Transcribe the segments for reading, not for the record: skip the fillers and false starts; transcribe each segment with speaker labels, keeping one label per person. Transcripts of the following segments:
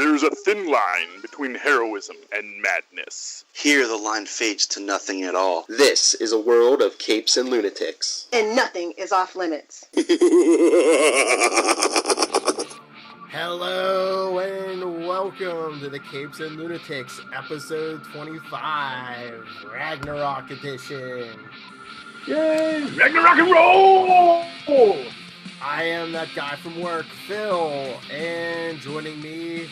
Speaker 1: There's a thin line between heroism and madness.
Speaker 2: Here the line fades to nothing at all.
Speaker 3: This is a world of capes and lunatics.
Speaker 4: And nothing is off limits.
Speaker 5: Hello and welcome to the Capes and Lunatics, episode 25, Ragnarok edition.
Speaker 1: Yay! Ragnarok and roll!
Speaker 5: I am that guy from work, Phil, and joining me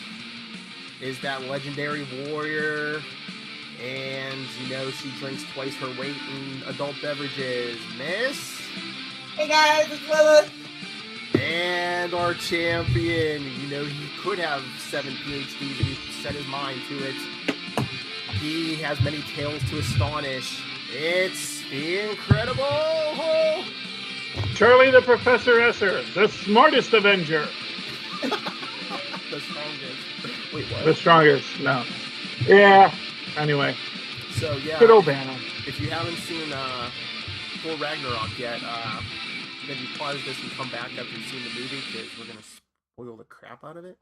Speaker 5: is that legendary warrior, and you know she drinks twice her weight in adult beverages, Miss.
Speaker 4: Hey guys, it's Lilith.
Speaker 5: And our champion, you know he could have 7 PhDs if he set his mind to it. He has many tales to astonish. It's the incredible
Speaker 6: Charlie the Professor Esser, the smartest Avenger.
Speaker 5: The strongest. Wait, what?
Speaker 6: The strongest, no. Yeah, anyway.
Speaker 5: So, yeah.
Speaker 6: Good old Banner.
Speaker 5: If you haven't seen Thor Ragnarok yet, then you pause this and come back after you've seen the movie, because we're going to spoil the crap out of it.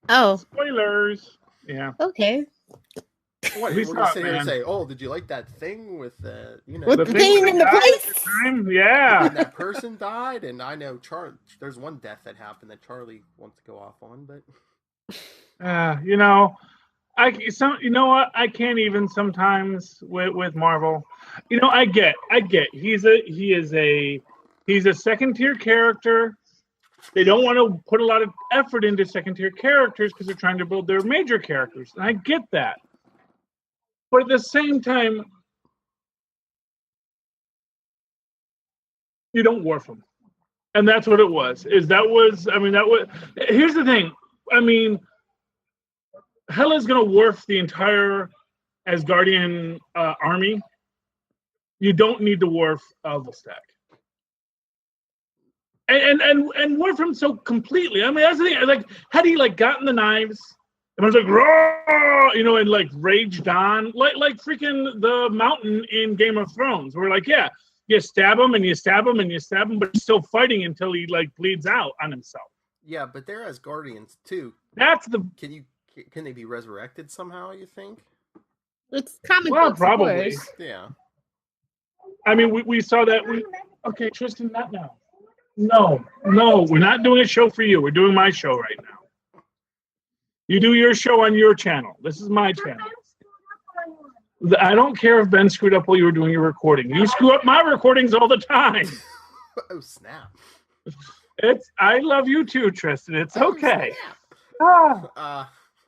Speaker 7: Oh.
Speaker 6: Spoilers. Yeah.
Speaker 7: Okay.
Speaker 5: What?
Speaker 6: We
Speaker 5: We're going to
Speaker 6: saw it,
Speaker 5: sit here and
Speaker 6: man.
Speaker 5: say, oh, did you like that thing with the, you know...
Speaker 7: With the thing in the place?
Speaker 6: Yeah.
Speaker 5: And that person died, and I know there's one death that happened that Charlie wants to go off on, but...
Speaker 6: You know, you know what? I can't even sometimes with Marvel. You know, I get. He's a second tier character. They don't want to put a lot of effort into second tier characters because they're trying to build their major characters, and I get that. But at the same time, you don't warp them, and that's what it was. Here's the thing. I mean, Hela's gonna warp the entire Asgardian army. You don't need to warp Elvestak. And warp him so completely. I mean, that's the thing. Like, had he gotten the knives, and I was like, raw, you know, and raged on, like freaking the mountain in Game of Thrones. We're like, yeah, you stab him and you stab him and you stab him, but he's still fighting until he bleeds out on himself.
Speaker 5: Yeah, but they're Asgardians too.
Speaker 6: That's the.
Speaker 5: Can they be resurrected somehow, you think?
Speaker 7: It's comic
Speaker 6: Well,
Speaker 7: books,
Speaker 6: probably.
Speaker 7: of course.
Speaker 5: Yeah.
Speaker 6: I mean, we saw that. Okay, Tristan, not now. No, we're not doing a show for you. We're doing my show right now. You do your show on your channel. This is my channel. I don't care if Ben screwed up while you were doing your recording. You screw up my recordings all the time.
Speaker 5: Oh, snap.
Speaker 6: I love you too, Tristan. It's okay.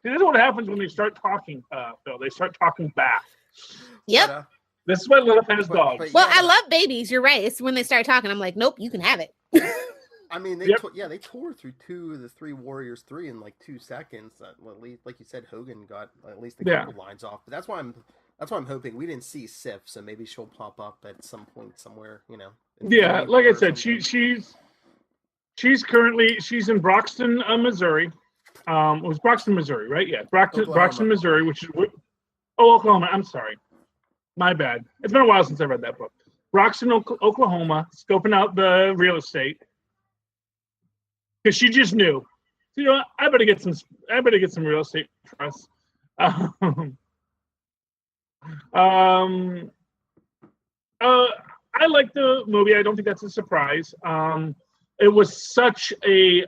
Speaker 6: This is what happens when they start talking, Phil. They start talking back.
Speaker 7: Yep.
Speaker 6: This is why Lilith has dogs.
Speaker 7: Well, I love babies. You're right. It's when they start talking, I'm like, nope, you can have it.
Speaker 5: I mean, they tore through 2 of the 3 Warriors 3 in 2 seconds. At least, like you said, Hogan got at least a couple lines off. But that's why I'm hoping we didn't see Sif, so maybe she'll pop up at some point somewhere. You know.
Speaker 6: Yeah, like I said, she's in Broxton, Missouri. It was Broxton, Missouri, right? Yeah, Broxton, Missouri, which is Oklahoma. I'm sorry, my bad. It's been a while since I read that book. Broxton, Oklahoma, scoping out the real estate because she just knew. So, you know, I better get some real estate trust. I like the movie. I don't think that's a surprise. It was such a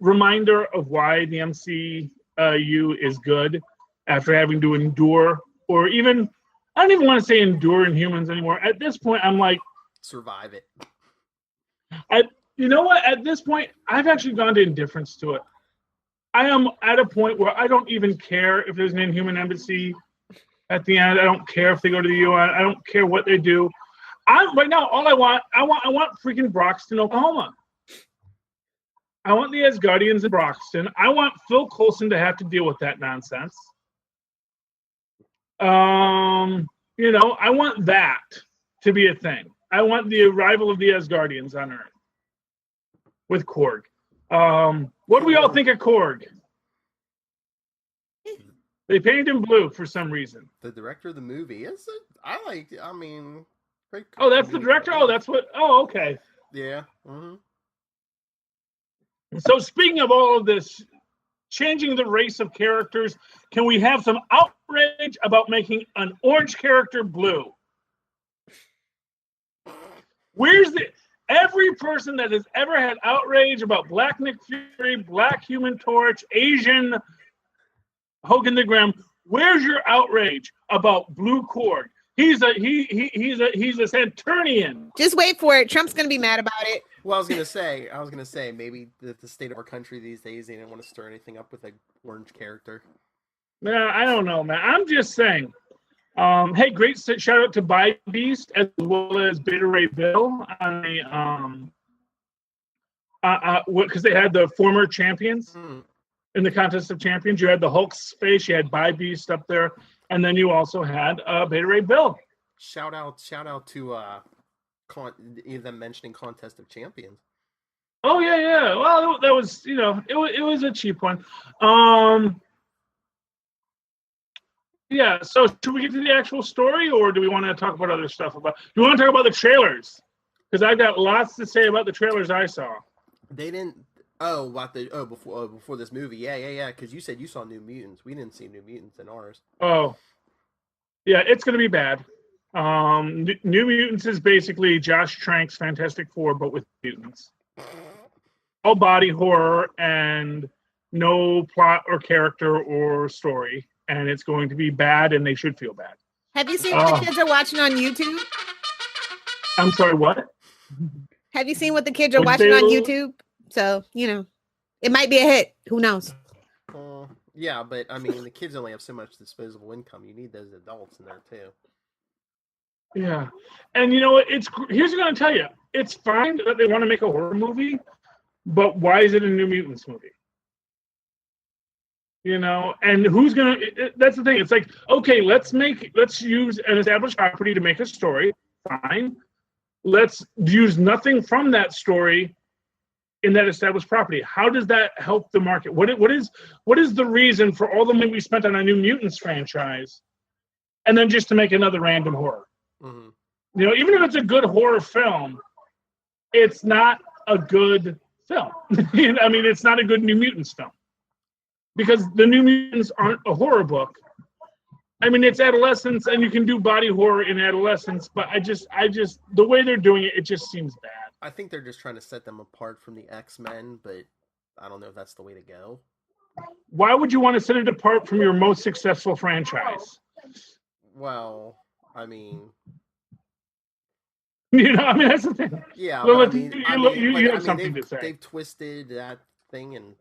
Speaker 6: reminder of why the MCU is good after having to endure, or even, I don't even want to say endure Inhumans anymore. At this point, I'm like,
Speaker 5: survive it.
Speaker 6: You know what? At this point, I've actually gone to indifference to it. I am at a point where I don't even care if there's an Inhuman embassy at the end. I don't care if they go to the UN. I don't care what they do. Right now, all I want freaking Broxton, Oklahoma. I want the Asgardians in Broxton. I want Phil Coulson to have to deal with that nonsense. You know, I want that to be a thing. I want the arrival of the Asgardians on Earth with Korg. What do we all think of Korg? They painted him blue for some reason.
Speaker 5: The director of the movie is it? I mean, great.
Speaker 6: Oh, that's the director. Oh, that's what. Oh, okay.
Speaker 5: Yeah. Mm-hmm.
Speaker 6: So speaking of all of this changing the race of characters. Can we have some outrage about making an orange character blue? Where's every person that has ever had outrage about Black Nick Fury, Black Human Torch, Asian Hogan the Grim? Where's your outrage about Blue Cord? He's a Saturnian.
Speaker 7: Just wait for it. Trump's gonna be mad about it.
Speaker 5: Well, I was gonna say maybe the state of our country these days, they didn't want to stir anything up with an orange character.
Speaker 6: Man, I don't know, man. I'm just saying. Hey, great shout out to By Beast as well as Beta Ray Bill on the because they had the former champions in the contest of champions. You had the Hulk's face, you had By Beast up there, and then you also had Beta Ray Bill.
Speaker 5: Shout out to them mentioning contest of champions.
Speaker 6: Oh yeah. Well, that was it was a cheap one. Yeah, so should we get to the actual story, or do we want to talk about other stuff? Do we want to talk about the trailers? Because I've got lots to say about the trailers I saw.
Speaker 5: They didn't. Before this movie, yeah. Because you said you saw New Mutants. We didn't see New Mutants in ours.
Speaker 6: Oh, yeah, it's gonna be bad. New Mutants is basically Josh Trank's Fantastic Four, but with mutants. All body horror and no plot or character or story. And it's going to be bad, and they should feel bad.
Speaker 7: Have you seen what the kids are watching on YouTube?
Speaker 6: I'm sorry, what?
Speaker 7: Have you seen what the kids are watching on YouTube? So, it might be a hit. Who knows?
Speaker 5: Yeah, but, I mean, the kids only have so much disposable income. You need those adults in there, too.
Speaker 6: Yeah. And you know what? Here's what I'm going to tell you. It's fine that they want to make a horror movie, but why is it a New Mutants movie? And who's gonna? That's the thing. It's like, okay, let's use an established property to make a story. Fine. Let's use nothing from that story in that established property. How does that help the market? What is the reason for all the money we spent on a New Mutants franchise, and then just to make another random horror? Mm-hmm. Even if it's a good horror film, it's not a good film. I mean, it's not a good New Mutants film. Because the New Mutants aren't a horror book. I mean, it's adolescence, and you can do body horror in adolescence, but I just, the way they're doing it, it just seems bad.
Speaker 5: I think they're just trying to set them apart from the X-Men, but I don't know if that's the way to go.
Speaker 6: Why would you want to set it apart from your most successful franchise?
Speaker 5: Well, I mean...
Speaker 6: that's the thing.
Speaker 5: Yeah,
Speaker 6: well,
Speaker 5: you
Speaker 6: have something to say.
Speaker 5: They've twisted that thing and...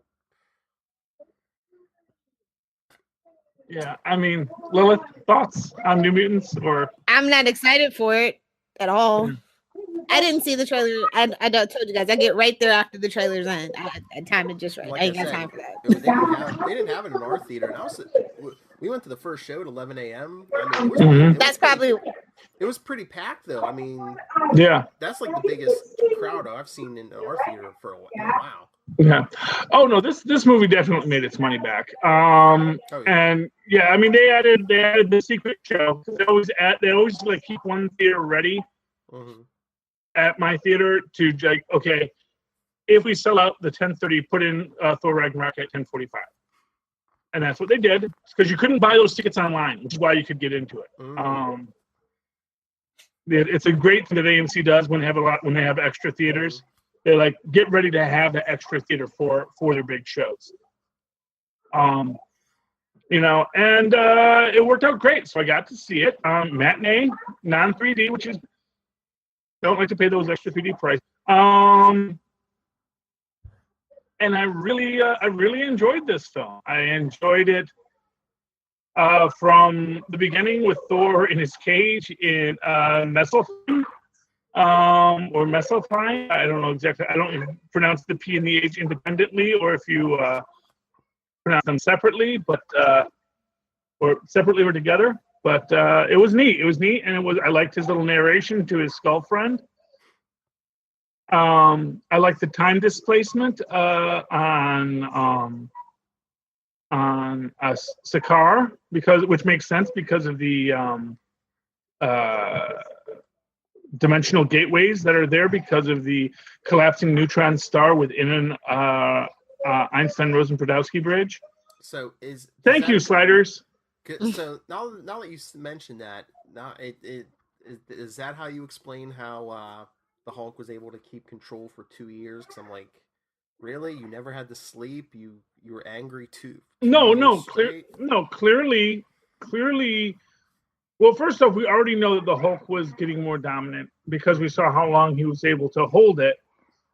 Speaker 6: Yeah, I mean, Lilith, thoughts on New Mutants? Or
Speaker 7: I'm not excited for it at all. I didn't see the trailer. I told you guys, I get right there after the trailer's end. I timed it just right. I ain't got time for that.
Speaker 5: They didn't have it in our theater. And we went to the first show at 11 a.m. I mean, it was pretty packed, though. I mean,
Speaker 6: yeah,
Speaker 5: that's like the biggest crowd I've seen in our theater for a while.
Speaker 6: Yeah. Oh no, this movie definitely made its money back. And yeah, I mean they added the secret show. They always like keep one theater ready at my theater to like, okay, if we sell out the 10:30, put in Thor Ragnarok at 10:45. And that's what they did, because you couldn't buy those tickets online, which is why you could get into it. It's a great thing that AMC does when they have extra theaters. They're like, get ready to have the extra theater for their big shows. And it worked out great. So I got to see it. Matinee, non-3D, which is, don't like to pay those extra 3D prices. And I really enjoyed this film. I enjoyed it from the beginning with Thor in his cage in Messelheim. Or Messelheim. I don't know exactly. I don't pronounce the P and the H independently, or if you pronounce them separately, but or separately or together. But it was neat. It was neat, and I liked his little narration to his skull friend. I liked the time displacement on Sakaar, which makes sense because of the dimensional gateways that are there because of the collapsing neutron star within an Einstein-Rosen-Podolsky bridge.
Speaker 5: So
Speaker 6: Thank you, Sliders.
Speaker 5: So now that you mentioned that, is that how you explain how the Hulk was able to keep control for 2 years? Because I'm like, really, you never had to sleep. You were angry too.
Speaker 6: Clearly. Well, first off, we already know that the Hulk was getting more dominant because we saw how long he was able to hold it,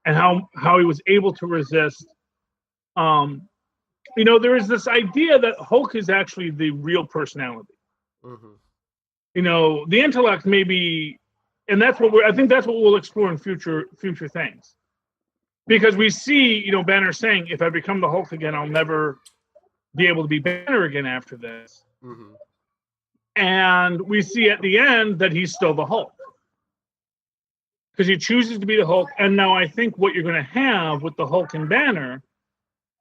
Speaker 6: and how he was able to resist. There is this idea that Hulk is actually the real personality.
Speaker 5: Mm-hmm.
Speaker 6: The intellect may be, and I think that's what we'll explore in future things. Because we see, Banner saying, if I become the Hulk again, I'll never be able to be Banner again after this.
Speaker 5: Mm-hmm.
Speaker 6: And we see at the end that he's still the Hulk. Because he chooses to be the Hulk. And now I think what you're going to have with the Hulk and Banner,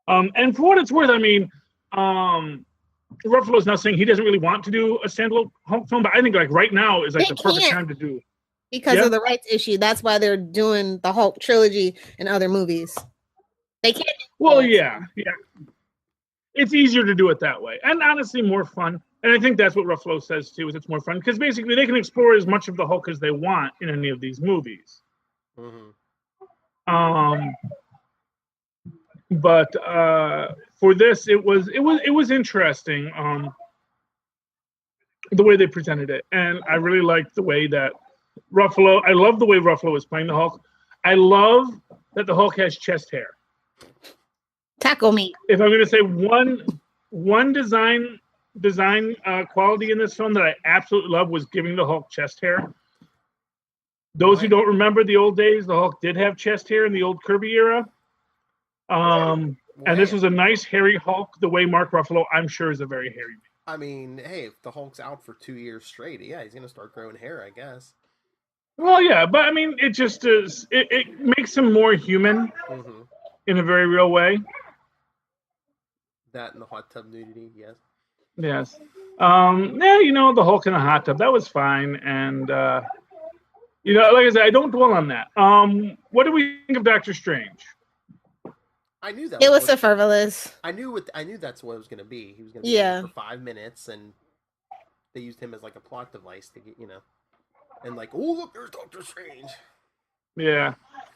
Speaker 6: and for what it's worth, I mean, Ruffalo's now saying he doesn't really want to do a standalone Hulk film, but I think like right now is like the perfect time to do.
Speaker 7: Because of the rights issue. That's why they're doing the Hulk trilogy and other movies. They can't.
Speaker 6: Well, yeah. It's easier to do it that way. And honestly, more fun. And I think that's what Ruffalo says, too, is it's more fun. Because basically, they can explore as much of the Hulk as they want in any of these movies.
Speaker 5: Mm-hmm.
Speaker 6: But for this, it was interesting, the way they presented it. And I really liked the way that I love the way Ruffalo is playing the Hulk. I love that the Hulk has chest hair.
Speaker 7: Tackle me.
Speaker 6: If I'm going to say one design quality in this film that I absolutely love was giving the Hulk chest hair. Those who don't remember the old days, the Hulk did have chest hair in the old Kirby era. And this was a nice hairy Hulk, the way Mark Ruffalo, I'm sure, is a very hairy man.
Speaker 5: I mean, hey, if the Hulk's out for 2 years straight, yeah, he's going to start growing hair, I guess.
Speaker 6: Well, yeah, but I mean, it just is. It makes him more human in a very real way.
Speaker 5: That and the hot tub nudity, yes.
Speaker 6: Yes. The Hulk in a hot tub, that was fine. And, like I said, I don't dwell on that. What do we think of Doctor Strange?
Speaker 5: I knew that
Speaker 7: it was superfluous.
Speaker 5: I knew that's what it was going to be. He was going to be there for 5 minutes, and they used him as like a plot device to get, and like, oh look, there's Doctor Strange.
Speaker 6: Yeah,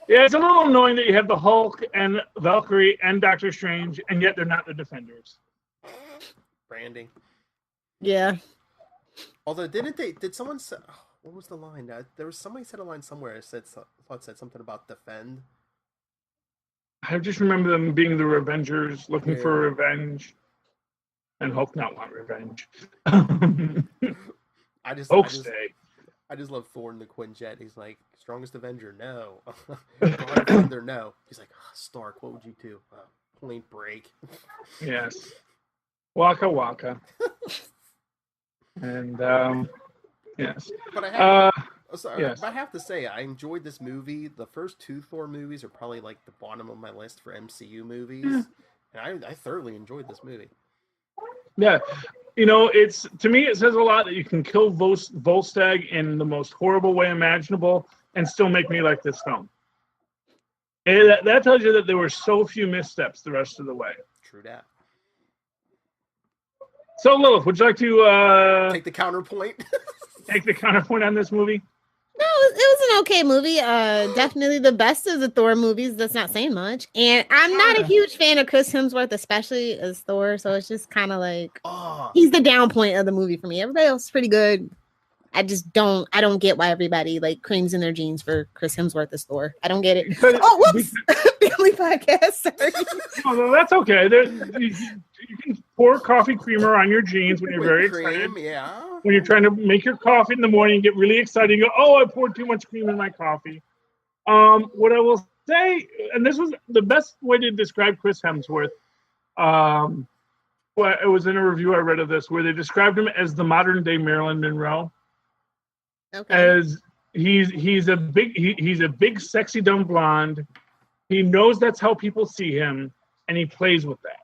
Speaker 6: it's a little annoying that you have the Hulk and Valkyrie and Doctor Strange, and yet they're not the Defenders.
Speaker 5: Branding.
Speaker 7: Yeah.
Speaker 5: Although, did someone say? What was the line? There was somebody said a line somewhere. It said something about defend.
Speaker 6: I just remember them being the Revengers, looking for revenge, and Hulk not want revenge.
Speaker 5: I just love Thor in the Quinjet. He's like, strongest Avenger, no. Defender, no. He's like, Stark, what would you do? Point Break.
Speaker 6: Yes. Waka Waka. And yes.
Speaker 5: But I
Speaker 6: yes.
Speaker 5: have to say, I enjoyed this movie. The first 2 Thor movies are probably like the bottom of my list for MCU movies. And I thoroughly enjoyed this movie.
Speaker 6: Yeah. It's, to me, it says a lot that you can kill Volstagg in the most horrible way imaginable and still make me like this film. And that tells you that there were so few missteps the rest of the way.
Speaker 5: True that.
Speaker 6: So, Lilith, would you like to
Speaker 5: take the counterpoint?
Speaker 6: Take the counterpoint on this movie?
Speaker 7: No, it was an okay movie. Definitely the best of the Thor movies. That's not saying much. And I'm not a huge fan of Chris Hemsworth, especially as Thor. So it's just kind of like he's the down point of the movie for me. Everybody else is pretty good. I don't get why everybody like creams in their jeans for Chris Hemsworth as Thor. I don't get it. Oh, whoops! Family podcast. Sorry.
Speaker 6: No, that's okay. You can pour coffee creamer on your jeans when you're very excited.
Speaker 5: Yeah.
Speaker 6: When you're trying to make your coffee in the morning, you get really excited. You go, oh, I poured too much cream in my coffee. What I will say, and this was the best way to describe Chris Hemsworth. It was in a review I read of this where they described him as the modern day Marilyn Monroe.
Speaker 7: Okay.
Speaker 6: As he's a big sexy dumb blonde. He knows that's how people see him, and he plays with that.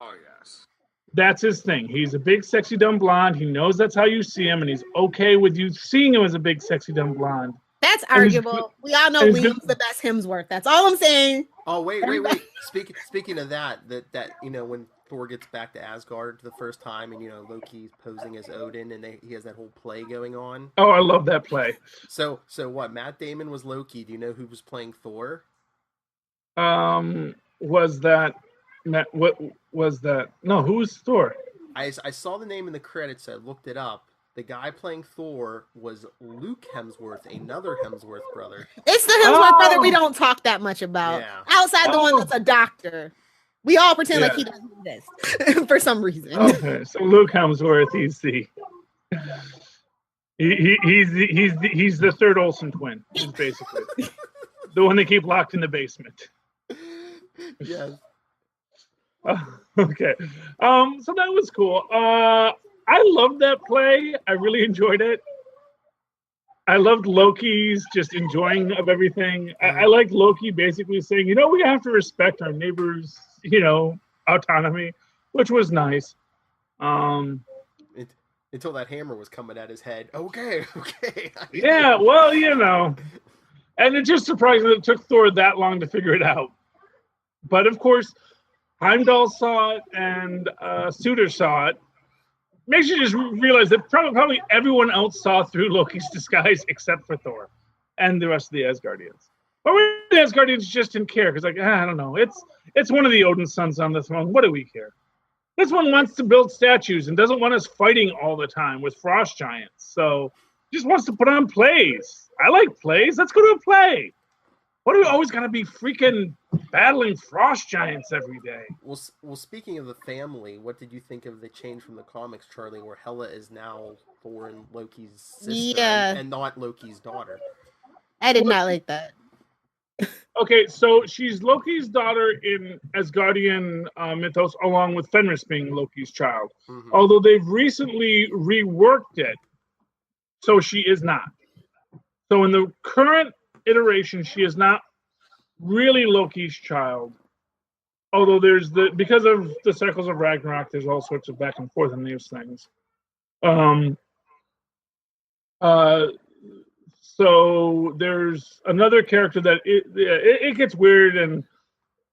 Speaker 1: Oh yes.
Speaker 6: That's his thing. He's a big, sexy, dumb blonde. He knows that's how you see him, and he's okay with you seeing him as a big, sexy, dumb blonde.
Speaker 7: That's arguable. We all know Liam's the best Hemsworth. That's all I'm saying.
Speaker 5: Oh, wait. Speaking of that when Thor gets back to Asgard the first time, and Loki's posing as Odin, and he has that whole play going on.
Speaker 6: Oh, I love that play.
Speaker 5: So what? Matt Damon was Loki. Do you know who was playing Thor?
Speaker 6: Was that Matt? What was that? No, who was Thor?
Speaker 5: I saw the name in the credits. So I looked it up. The guy playing Thor was Luke Hemsworth, another Hemsworth brother.
Speaker 7: It's the Hemsworth brother we don't talk that much about.
Speaker 5: Yeah.
Speaker 7: Outside the one that's a doctor. We all pretend like he doesn't exist for some reason.
Speaker 6: Okay, so Luke Hemsworth, he's the third Olsen twin, basically. The one they keep locked in the basement.
Speaker 5: Yes.
Speaker 6: Okay. So that was cool. I loved that play. I really enjoyed it. I loved Loki's just enjoying of everything. I like Loki basically saying, we have to respect our neighbors, autonomy, which was nice.
Speaker 5: Until that hammer was coming at his head. Okay.
Speaker 6: Yeah, well, and it just surprised that it took Thor that long to figure it out. But of course, Heimdall saw it and Suter saw it. Makes you just realize that probably everyone else saw through Loki's disguise except for Thor and the rest of the Asgardians. But the Asgardians just didn't care because, I don't know. It's one of the Odin sons on the throne. What do we care? This one wants to build statues and doesn't want us fighting all the time with frost giants. So just wants to put on plays. I like plays. Let's go to a play. What do we always got to be freaking battling frost giants every day?
Speaker 5: Well, speaking of the family, what did you think of the change from the comics, Charlie, where Hela is now Thor and Loki's sister and not Loki's daughter?
Speaker 7: I did not like that.
Speaker 6: Okay, so she's Loki's daughter in Asgardian mythos, along with Fenris being Loki's child. Mm-hmm. Although they've recently reworked it, so she is not. So in the current iteration, she is not really Loki's child. Although because of the cycles of Ragnarok, there's all sorts of back and forth in these things. So there's another character that it gets weird and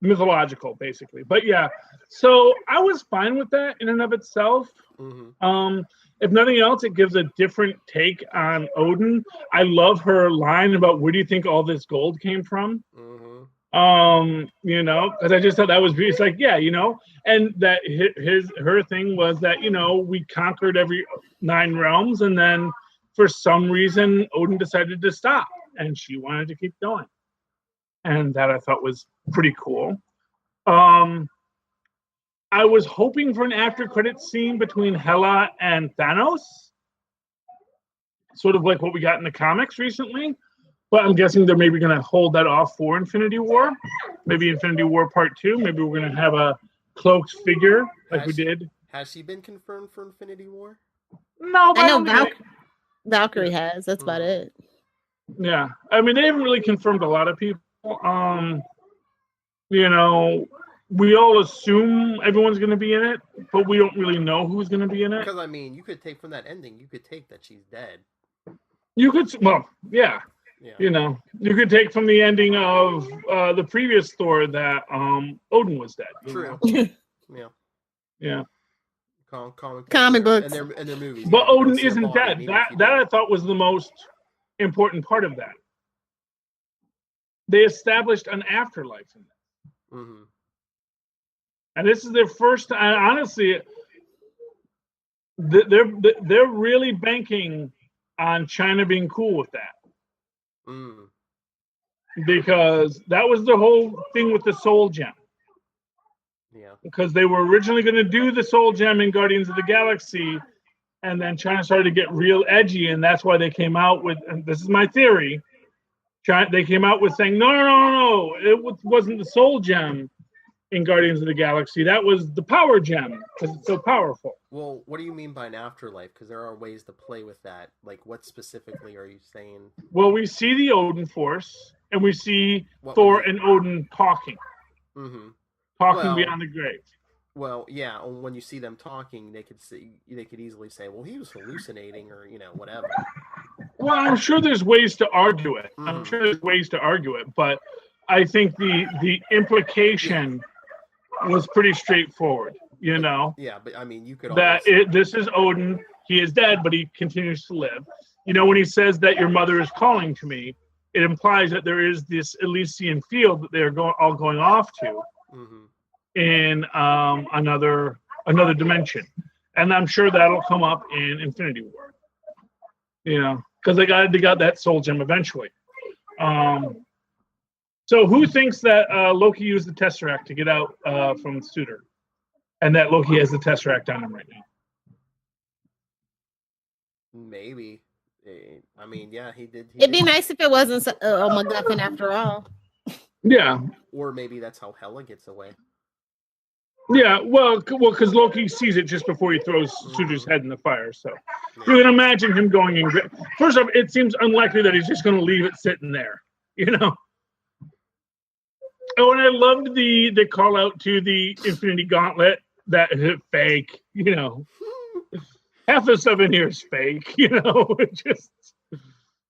Speaker 6: mythological, basically. But yeah, so I was fine with that in and of itself. Mm-hmm. If nothing else, it gives a different take on Odin. I love her line about where do you think all this gold came from? Mm-hmm. Because I just thought that was, it's like, yeah, and that her thing was that, we conquered every 9 realms, and then for some reason, Odin decided to stop, and she wanted to keep going. And that I thought was pretty cool. I was hoping for an after-credit scene between Hela and Thanos, sort of like what we got in the comics recently. But I'm guessing they're maybe going to hold that off for Infinity War. Maybe Infinity War Part 2. Maybe we're going to have a cloaked figure like we did.
Speaker 5: Has she been confirmed for Infinity War?
Speaker 6: No, but
Speaker 7: I know Valkyrie has. That's about it.
Speaker 6: Yeah. I mean, they haven't really confirmed a lot of people. We all assume everyone's going to be in it, but we don't really know who's going to be in it.
Speaker 5: Because, you could take from that ending, you could take that she's dead.
Speaker 6: You could, yeah. Yeah. You could take from the ending of the previous Thor that Odin was dead.
Speaker 5: True.
Speaker 6: Yeah.
Speaker 5: Comic
Speaker 7: books
Speaker 5: and their movies.
Speaker 6: But Odin isn't dead. That I thought was the most important part of that. They established an afterlife in that. Mm-hmm. And this is their first time. Honestly, they're really banking on China being cool with that. Mm. Because that was the whole thing with the Soul Gem. Yeah. Because they were originally going to do the Soul Gem in Guardians of the Galaxy, and then China started to get real edgy, and that's why they came out with, and this is my theory, they came out with saying, no, it wasn't the Soul Gem in Guardians of the Galaxy. That was the Power Gem, because it's so powerful.
Speaker 5: Well, what do you mean by an afterlife? Because there are ways to play with that. Like, what specifically are you saying?
Speaker 6: Well, we see the Odin Force, and we see Thor and Odin talking. Mm-hmm. Talking beyond the grave.
Speaker 5: Well, yeah, when you see them talking, they could easily say, well, he was hallucinating, or, whatever.
Speaker 6: Well, I'm sure there's ways to argue it. But I think the implication was pretty straightforward. you know.
Speaker 5: Yeah, but I mean, you could
Speaker 6: That
Speaker 5: always...
Speaker 6: this is Odin. He is dead, but he continues to live. You know, when he says that your mother is calling to me, it implies that there is this Elysian field that they're all going off to in another dimension, and I'm sure that'll come up in Infinity War. You know, because they got that soul gem eventually. So who thinks that Loki used the Tesseract to get out from Suitor, and that Loki has the Tesseract on him right now?
Speaker 5: Maybe. I mean, yeah, he did.
Speaker 7: It'd be nice if it wasn't a MacGuffin after all.
Speaker 6: Yeah.
Speaker 5: Or maybe that's how Hela gets away.
Speaker 6: Yeah, well, because Loki sees it just before he throws Suitor's head in the fire. So you can imagine him going in. First off, it seems unlikely that he's just going to leave it sitting there. You know. Oh, and I loved the call out to the Infinity Gauntlet. That is fake. You know, half the stuff in here is fake. You know, just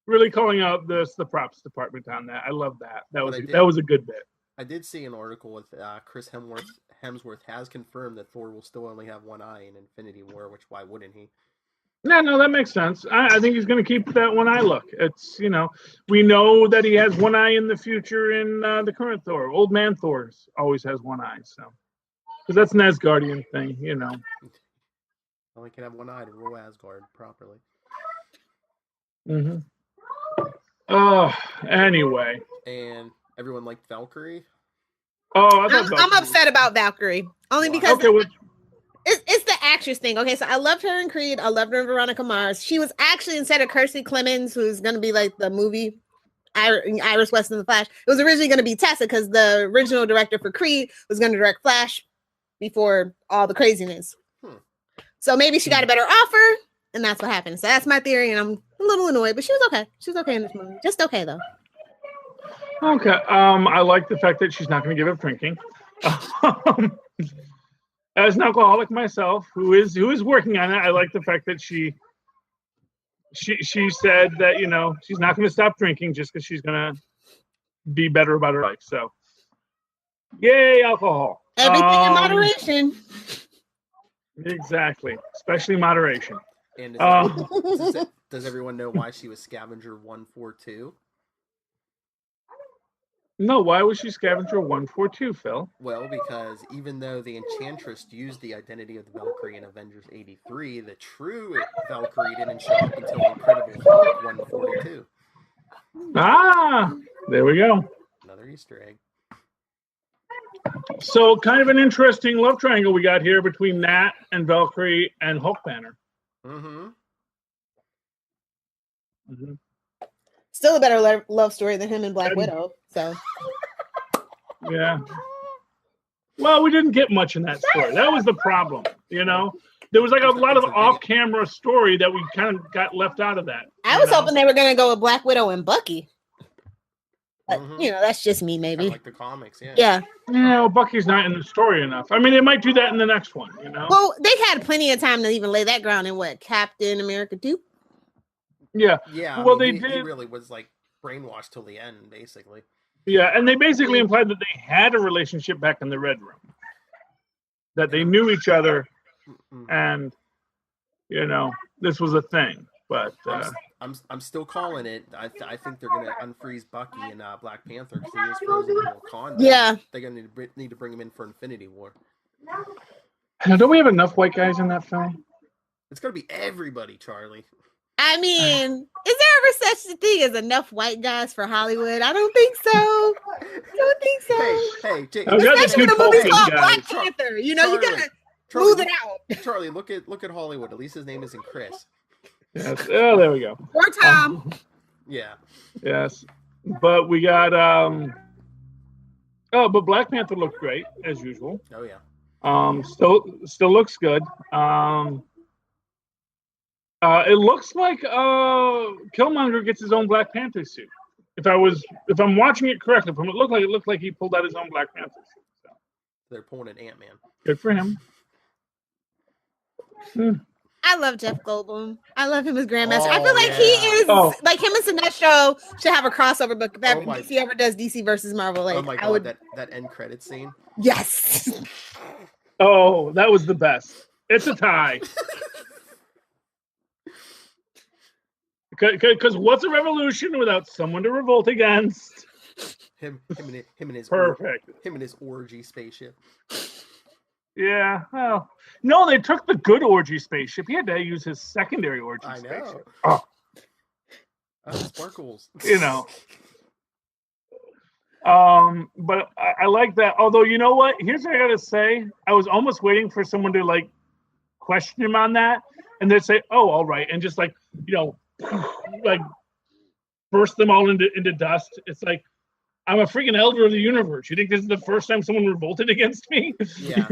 Speaker 6: really calling out the props department on that. I love that. That was a good bit.
Speaker 5: I did see an article with Chris Hemsworth has confirmed that Thor will still only have one eye in Infinity War, which why wouldn't he?
Speaker 6: No, that makes sense. I think he's going to keep that one eye look. It's, you know, we know that he has one eye in the future in the current Thor. Old man Thor always has one eye, so because that's an Asgardian thing, you know.
Speaker 5: Only can have one eye to rule Asgard properly.
Speaker 6: Anyway.
Speaker 5: And everyone liked Valkyrie.
Speaker 6: Oh,
Speaker 7: I'm upset about Valkyrie only because it's the actress thing. Okay, so I loved her in Creed. I loved her in Veronica Mars. She was actually, instead of Kirstie Clemens, who's going to be like the movie Iris West in the Flash, it was originally going to be Tessa because the original director for Creed was going to direct Flash before all the craziness. So maybe she got a better offer, and that's what happened. So that's my theory, and I'm a little annoyed, but she was okay. She was okay in this movie. Just okay, though.
Speaker 6: Okay. I like the fact that she's not going to give up drinking. As an alcoholic myself, who is working on it, I like the fact that she said that, you know, she's not going to stop drinking just because she's going to be better about her life. So, yay, alcohol!
Speaker 7: Everything in moderation.
Speaker 6: Exactly, especially moderation.
Speaker 5: And does everyone know why she was Scavenger 142?
Speaker 6: No, why was she Scavenger 142, Phil?
Speaker 5: Well, because even though the Enchantress used the identity of the Valkyrie in Avengers 83, the true Valkyrie didn't show up until Incredible Hulk 142.
Speaker 6: Ah, there we go.
Speaker 5: Another Easter egg.
Speaker 6: So, kind of an interesting love triangle we got here between Nat and Valkyrie and Hulk Banner.
Speaker 7: Still a better love story than him and Black Widow. So,
Speaker 6: yeah. Well, we didn't get much in that story. That was the problem, you know. There was like a lot of off-camera story that we kind of got left out of that.
Speaker 7: I was hoping they were going to go with Black Widow and Bucky. But, you know, that's just me, maybe.
Speaker 5: Kind of like the comics, yeah.
Speaker 6: Yeah, well, Bucky's not in the story enough. I mean, they might do that in the next one, you know.
Speaker 7: Well, they had plenty of time to even lay that ground in Captain America 2?
Speaker 6: Yeah.
Speaker 5: Yeah.
Speaker 6: Well,
Speaker 5: he
Speaker 6: did. He
Speaker 5: really was like brainwashed till the end, basically.
Speaker 6: Yeah, and they basically implied that they had a relationship back in the Red Room. That they knew each other, and you know, this was a thing. But
Speaker 5: I'm still calling it. I think they're gonna unfreeze Bucky and Black Panther because he is frozen in Wakanda.
Speaker 7: Yeah,
Speaker 5: they're gonna need to bring him in for Infinity War.
Speaker 6: Now, don't we have enough white guys in that film?
Speaker 5: It's gonna be everybody, Charlie.
Speaker 7: I mean, is there ever such a thing as enough white guys for Hollywood? I don't think so.
Speaker 5: Hey, Jake,
Speaker 7: especially when a movie called Black Panther. You know, you gotta move it out.
Speaker 5: Charlie, look at Hollywood. At least his name isn't Chris.
Speaker 6: Yes. Oh, there we go.
Speaker 7: Or Tom.
Speaker 5: Yeah.
Speaker 6: Yes, but we got but Black Panther looked great as usual.
Speaker 5: Oh yeah.
Speaker 6: Still looks good. It looks like Killmonger gets his own Black Panther suit. If I'm watching it correctly, from it looked like he pulled out his own Black Panther suit. So.
Speaker 5: They're pulling an Ant-Man.
Speaker 6: Good for him.
Speaker 7: I love Jeff Goldblum. I love him as Grandmaster. I feel like he is like him and Sinestro should have a crossover book if DC ever does DC versus Marvel. Like,
Speaker 5: oh my god, that end credit scene.
Speaker 7: Yes.
Speaker 6: Oh, that was the best. It's a tie. Because what's a revolution without someone to revolt against?
Speaker 5: Him and his
Speaker 6: Perfect.
Speaker 5: Him and his orgy spaceship.
Speaker 6: Yeah. Well, no, they took the good orgy spaceship. He had to use his secondary orgy
Speaker 5: I know.
Speaker 6: spaceship. Oh,
Speaker 5: Sparkles.
Speaker 6: you know. But I like that. Although, you know what? Here's what I gotta say. I was almost waiting for someone to like question him on that, and they'd say, "Oh, all right," and just like like burst them all into dust. It's like I'm a freaking elder of the universe. You think this is the first time someone revolted against me?
Speaker 5: Yeah,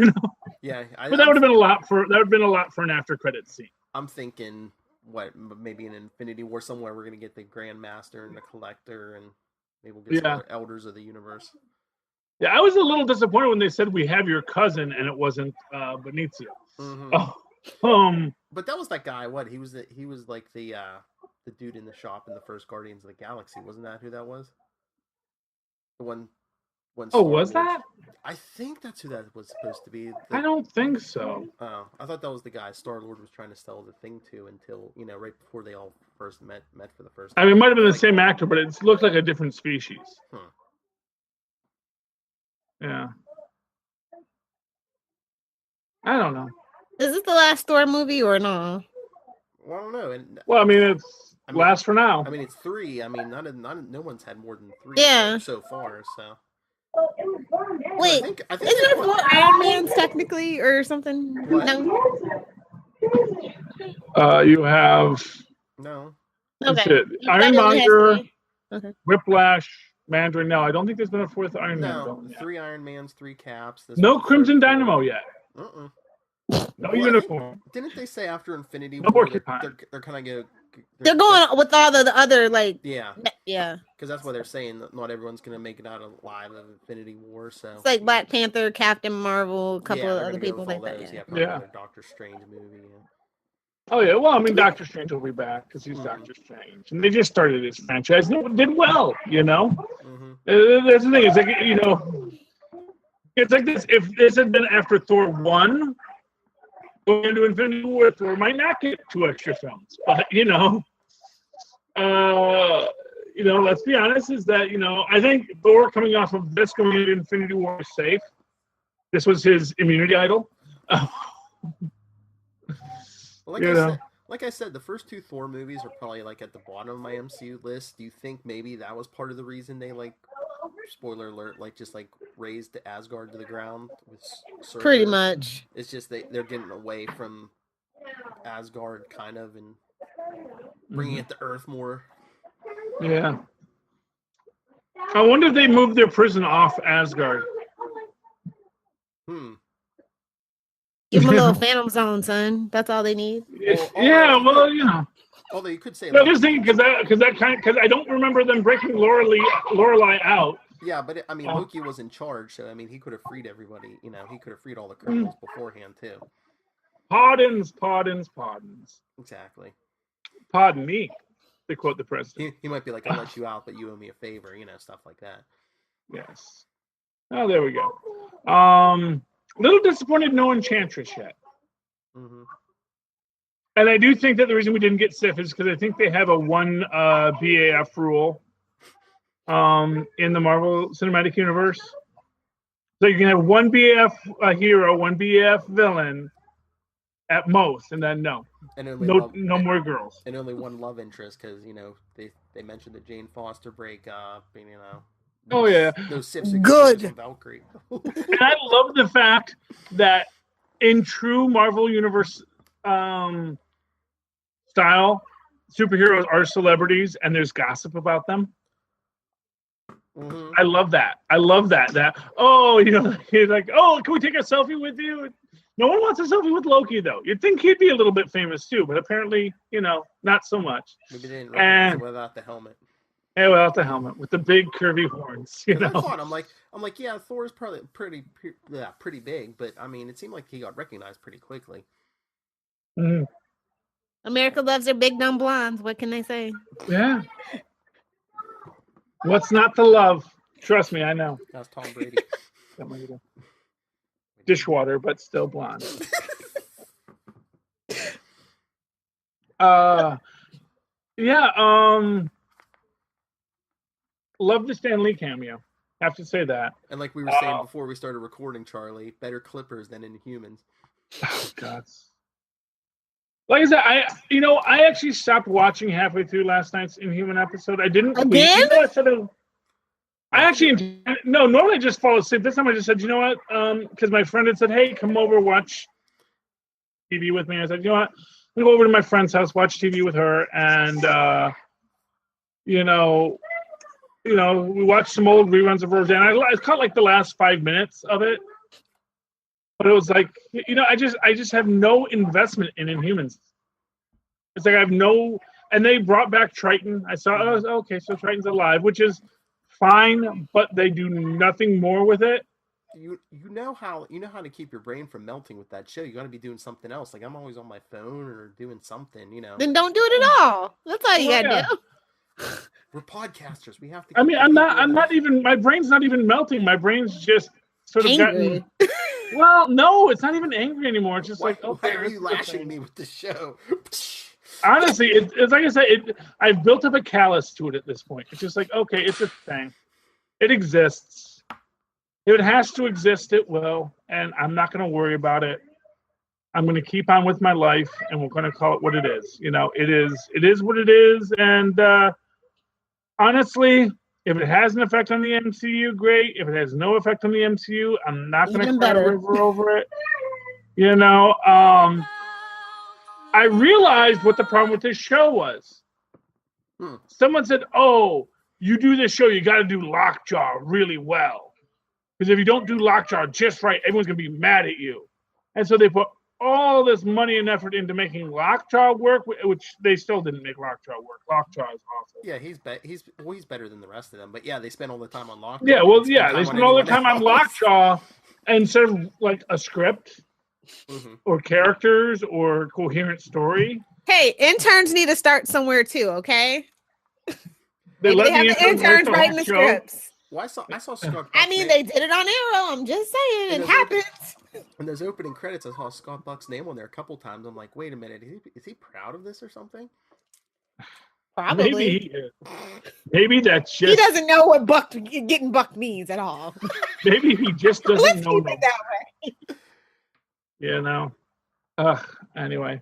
Speaker 5: yeah.
Speaker 6: But that would have been a lot for an after credits scene.
Speaker 5: I'm thinking, maybe in Infinity War somewhere we're gonna get the Grandmaster and the Collector and. Maybe we'll get some other elders of the universe.
Speaker 6: Yeah, I was a little disappointed when they said we have your cousin and it wasn't Benicio.
Speaker 5: Mm-hmm. But that was that guy. What he was like the dude in the shop in the first Guardians of the Galaxy. Wasn't that who that was? The one.
Speaker 6: Oh, was that?
Speaker 5: I think that's who that was supposed to be.
Speaker 6: I don't think so.
Speaker 5: Oh, I thought that was the guy Star-Lord was trying to sell the thing to until right before they all first met for the first time.
Speaker 6: I mean, it might have been the same actor, but it looked like a different species. Yeah. I don't know.
Speaker 7: Is this the last Thor movie or no?
Speaker 5: Well, I don't know.
Speaker 6: Well, I mean, last for now.
Speaker 5: I mean, it's 3. I mean, no one's had more than 3 so far. So.
Speaker 7: Wait,
Speaker 5: I think
Speaker 7: isn't there 4 Iron Mans technically or something?
Speaker 5: What?
Speaker 7: No.
Speaker 6: You have.
Speaker 5: No.
Speaker 7: Okay.
Speaker 6: Ironmonger, Whiplash, Mandarin. No, I don't think there's been a 4th Iron Man.
Speaker 5: No, 3 Iron Mans, 3 Caps.
Speaker 6: No Crimson Dynamo yet. No unicorn.
Speaker 5: Didn't they say after Infinity
Speaker 6: War
Speaker 5: they're kind of
Speaker 7: they're going with all the other
Speaker 5: yeah
Speaker 7: because
Speaker 5: that's why they're saying that not everyone's gonna make it out alive of Infinity War. So
Speaker 7: it's like Black Panther, Captain Marvel, a couple of other people like that.
Speaker 5: Yeah, Doctor Strange movie.
Speaker 6: Oh yeah, well I mean Doctor Strange will be back because he's Doctor Strange, and they just started his franchise and it did well. That's the thing. It's like it's like this. If this had been after Thor 1. Going into Infinity War, Thor might not get 2 extra films, but let's be honest. Is that I think Thor coming off of this going into Infinity War is safe. This was his immunity idol.
Speaker 5: Like I said, the first 2 Thor movies are probably like at the bottom of my MCU list. Do you think maybe that was part of the reason they spoiler alert, just raised Asgard to the ground with Surtur?
Speaker 7: Pretty much.
Speaker 5: It's just they're getting away from Asgard kind of and bringing it to Earth more.
Speaker 6: Yeah. I wonder if they moved their prison off Asgard.
Speaker 7: Give them a little Phantom Zone, son. That's all they need.
Speaker 5: Although you could say,
Speaker 6: I'm just thinking because I don't remember them breaking Lorelei out.
Speaker 5: Yeah, but I mean, Loki was in charge, so I mean, he could have freed everybody. He could have freed all the criminals beforehand too.
Speaker 6: Pardons.
Speaker 5: Exactly.
Speaker 6: Pardon me, to quote the president.
Speaker 5: He might be like, "I'll let you out, but you owe me a favor," stuff like that.
Speaker 6: Yes. Oh, there we go. Little disappointed no Enchantress yet. And I do think that the reason we didn't get Sif is because I think they have a 1 BAF rule in the Marvel Cinematic Universe. So you can have 1 BAF hero, 1 BAF villain at most, and then no more girls.
Speaker 5: And only 1 love interest because, they mentioned the Jane Foster breakup and,
Speaker 6: Oh yeah,
Speaker 5: those Sifs
Speaker 7: good.
Speaker 5: Valkyrie.
Speaker 6: And I love the fact that in true Marvel Universe style, superheroes are celebrities, and there's gossip about them. I love that. That he's like, oh, can we take a selfie with you? No one wants a selfie with Loki though. You'd think he'd be a little bit famous too, but apparently, not so much.
Speaker 5: Maybe they didn't recognize him without the helmet.
Speaker 6: Yeah, without the helmet, with the big curvy horns.
Speaker 5: I thought, I'm like, yeah, Thor's probably pretty big, but I mean, it seemed like he got recognized pretty quickly.
Speaker 7: America loves their big dumb blondes. What can they say?
Speaker 6: Yeah. What's not to love? Trust me, I know.
Speaker 5: That's Tom Brady.
Speaker 6: dishwater, but still blonde. Love the Stan Lee cameo. Have to say that.
Speaker 5: And like we were saying before we started recording, Charlie, better Clippers than Inhumans.
Speaker 6: Oh, God. Like I said, I actually stopped watching halfway through last night's Inhuman episode. I didn't.
Speaker 7: Again?
Speaker 6: Normally I just fall asleep. This time I just said, you know what? Because my friend had said, hey, come over, watch TV with me. I said, you know what? I'm going to go over to my friend's house, watch TV with her, and, we watched some old reruns of Roseanne. I caught like the last 5 minutes of it. But it was like, I just have no investment in Inhumans. It's like I have no, and they brought back Triton. I saw, okay, so Triton's alive, which is fine, but they do nothing more with it.
Speaker 5: You know how to keep your brain from melting with that show. You got to be doing something else. Like I'm always on my phone or doing something,
Speaker 7: Then don't do it at all. That's all you gotta do.
Speaker 5: We're podcasters. We have to.
Speaker 6: I'm not even. My brain's not even melting. My brain's just sort of
Speaker 7: angry.
Speaker 6: gotten. Well, no, it's not even angry anymore. It's just
Speaker 5: why are you lashing me with the show?
Speaker 6: Honestly, it's like I said. I've built up a callus to it at this point. It's just like, okay, it's a thing. It exists. If it has to exist, it will, and I'm not going to worry about it. I'm going to keep on with my life, and we're going to call it what it is. It is what it is, and honestly, if it has an effect on the MCU, great. If it has no effect on the MCU, I'm not going to cry a river over it. I realized what the problem with this show was. Someone said, "Oh, you do this show, you got to do Lockjaw really well, because if you don't do Lockjaw just right, everyone's going to be mad at you." And so they put all this money and effort into making Lockjaw work, which they still didn't make Lockjaw work. Lockjaw is awful.
Speaker 5: Yeah, he's better than the rest of them. But yeah, they spent all the time on Lockjaw.
Speaker 6: Yeah, well, they spent all the time on Lockjaw instead of like a script or characters or coherent story.
Speaker 7: Hey, interns need to start somewhere too, okay?
Speaker 6: They
Speaker 7: have the interns writing the scripts.
Speaker 5: Well, I saw Scott.
Speaker 7: I mean, they did it on Arrow. I'm just saying, it happens.
Speaker 5: In those opening credits, I saw Scott Buck's name on there a couple times. I'm like, wait a minute, is he proud of this or something?
Speaker 7: Probably.
Speaker 6: Maybe he is. Maybe that's just.
Speaker 7: He doesn't know what getting bucked means at all.
Speaker 6: Maybe he just doesn't
Speaker 7: Let's
Speaker 6: know.
Speaker 7: keep it that
Speaker 6: way. Anyway.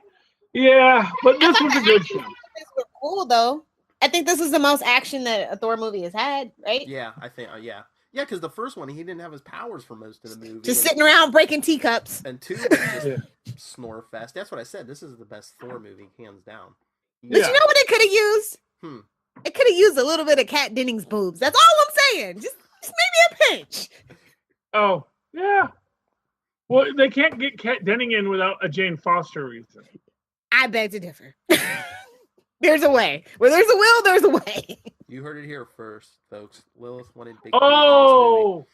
Speaker 6: Yeah, but this was a good show.
Speaker 7: This was cool though. I think this is the most action that a Thor movie has had, right?
Speaker 5: Yeah, I think. Yeah, because the first one he didn't have his powers for most of the movie.
Speaker 7: Just sitting around breaking teacups.
Speaker 5: And 2 was just snore fest. That's what I said. This is the best Thor movie, hands down.
Speaker 7: But you know what it could have used? It could have used a little bit of Kat Dennings' boobs. That's all I'm saying. Just maybe a pinch.
Speaker 6: Oh yeah. Well, they can't get Kat Denning in without a Jane Foster reason.
Speaker 7: I beg to differ. There's a way. Where there's a will, there's a way.
Speaker 5: You heard it here first, folks. Lilith wanted big.
Speaker 6: Oh,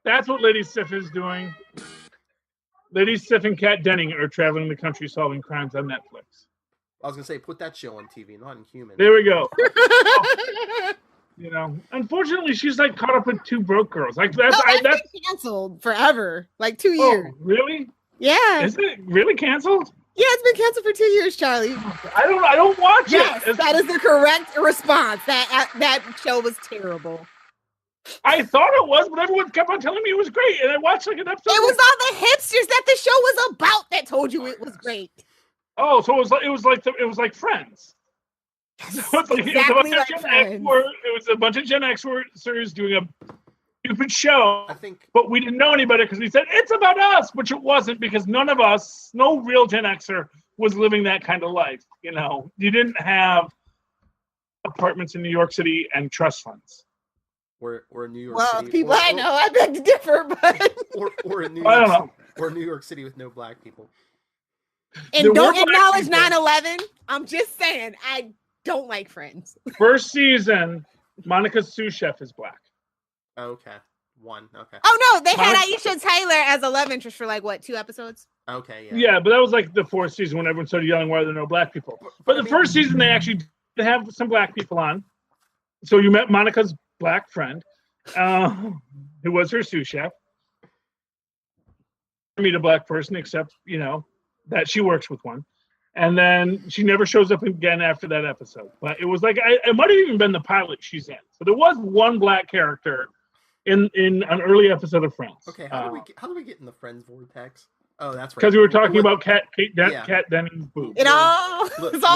Speaker 6: that's what Lady Sif is doing. Lady Sif and Kat Denning are traveling the country solving crimes on Netflix.
Speaker 5: I was gonna say, put that show on TV, not in Human.
Speaker 6: There we go. Unfortunately, she's like caught up with 2 broke girls. Like that's
Speaker 7: been canceled forever, like 2 years.
Speaker 6: Oh, really?
Speaker 7: Yeah.
Speaker 6: Is it really canceled?
Speaker 7: Yeah, it's been canceled for 2 years, Charlie.
Speaker 6: I don't watch it.
Speaker 7: Yes, that is the correct response. That show was terrible.
Speaker 6: I thought it was, but everyone kept on telling me it was great, and I watched like an episode.
Speaker 7: It was all the hipsters that the show was about that told you it was great.
Speaker 6: Oh, so it was like Friends. So
Speaker 7: Exactly like Friends.
Speaker 6: It was a bunch of Gen Xers doing a stupid show. But we didn't know any better because we said it's about us, which it wasn't, because none of us, no real Gen Xer, was living that kind of life. You didn't have apartments in New York City and trust funds.
Speaker 5: Or New York
Speaker 7: City.
Speaker 5: Well,
Speaker 7: people I know, I beg to differ, but
Speaker 5: or in New York, I don't know. Or New York City with no black people.
Speaker 7: And there don't acknowledge 9/11. I'm just saying, I don't like Friends.
Speaker 6: First season, Monica Sous Chef is black.
Speaker 5: Okay. 1. Okay.
Speaker 7: Oh no, they had Aisha Tyler as a love interest for 2 episodes.
Speaker 5: Okay, yeah.
Speaker 6: Yeah, but that was like the 4th season when everyone started yelling, why are there no black people? But the first season, they actually did have some black people on. So you met Monica's black friend, who was her sous chef. meet a black person, except that she works with one, and then she never shows up again after that episode. But it was like it might have even been the pilot she's in. So there was one black character in an early episode of Friends.
Speaker 5: Okay, how do we get in the Friends vortex? Oh, that's right.
Speaker 6: Because we were talking about Kat Dennings' boobs.
Speaker 7: It's all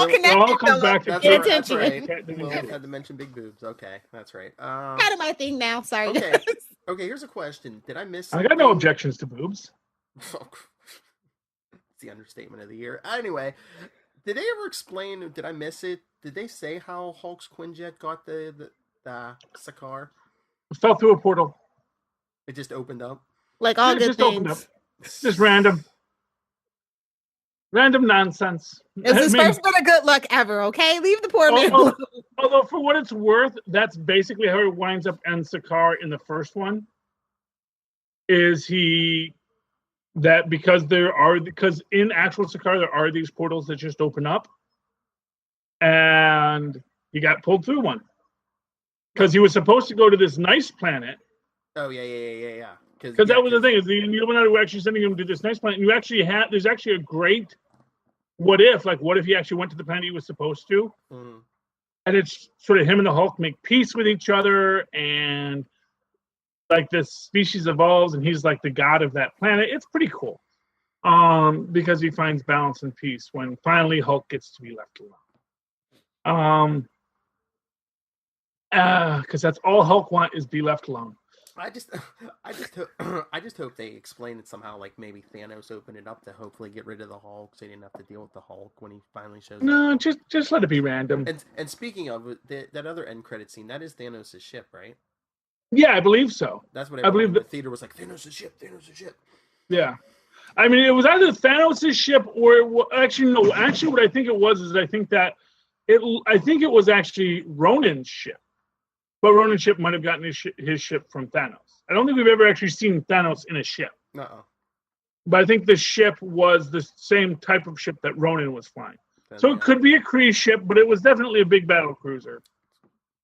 Speaker 7: connected.
Speaker 6: It all comes back to
Speaker 7: Pay
Speaker 6: Kat
Speaker 7: attention.
Speaker 5: Well, had to mention big boobs. Okay, that's right.
Speaker 7: Out of my thing now. Sorry.
Speaker 5: Okay.
Speaker 7: guys.
Speaker 5: Okay, here's a question. Did I miss
Speaker 6: I
Speaker 5: something?
Speaker 6: got no objections to boobs.
Speaker 5: It's the understatement of the year. Anyway, did they ever explain? Did I miss it? Did they say how Hulk's Quinjet got the Sakaar?
Speaker 6: It fell through a portal.
Speaker 5: It just opened up.
Speaker 7: Like all
Speaker 6: It
Speaker 7: good
Speaker 6: just opened up.
Speaker 7: things.
Speaker 6: Just random nonsense.
Speaker 7: It's his first bit of good luck ever. Okay, leave the poor man alone.
Speaker 6: Although, for what it's worth, that's basically how he winds up in Sakaar in the first one. Is because in actual Sakaar there are these portals that just open up, and he got pulled through one because he was supposed to go to this nice planet.
Speaker 5: Oh yeah.
Speaker 6: Because that was the thing, is the Illuminati were actually sending him to this nice planet. And there's actually a great what if he actually went to the planet he was supposed to?
Speaker 5: Mm-hmm.
Speaker 6: And it's sort of him and the Hulk make peace with each other, and like this species evolves, and he's like the god of that planet. It's pretty cool. Because he finds balance and peace when finally Hulk gets to be left alone. Because that's all Hulk wants is be left alone.
Speaker 5: I just hope they explain it somehow. Like maybe Thanos opened it up to hopefully get rid of the Hulk, so he didn't have to deal with the Hulk when he finally shows up.
Speaker 6: No, just let it be random.
Speaker 5: And speaking of that other end credit scene, that is Thanos' ship, right?
Speaker 6: Yeah, I believe so.
Speaker 5: That's what I believe. The theater was like Thanos' ship.
Speaker 6: Yeah, I mean it was either Thanos' ship or actually no. Actually, what I think it was is I think it was actually Ronan's ship. But Ronan's ship might have gotten his ship from Thanos. I don't think we've ever actually seen Thanos in a ship.
Speaker 5: Uh-uh.
Speaker 6: But I think the ship was the same type of ship that Ronan was flying. So it could be a Kree ship, but it was definitely a big battle cruiser.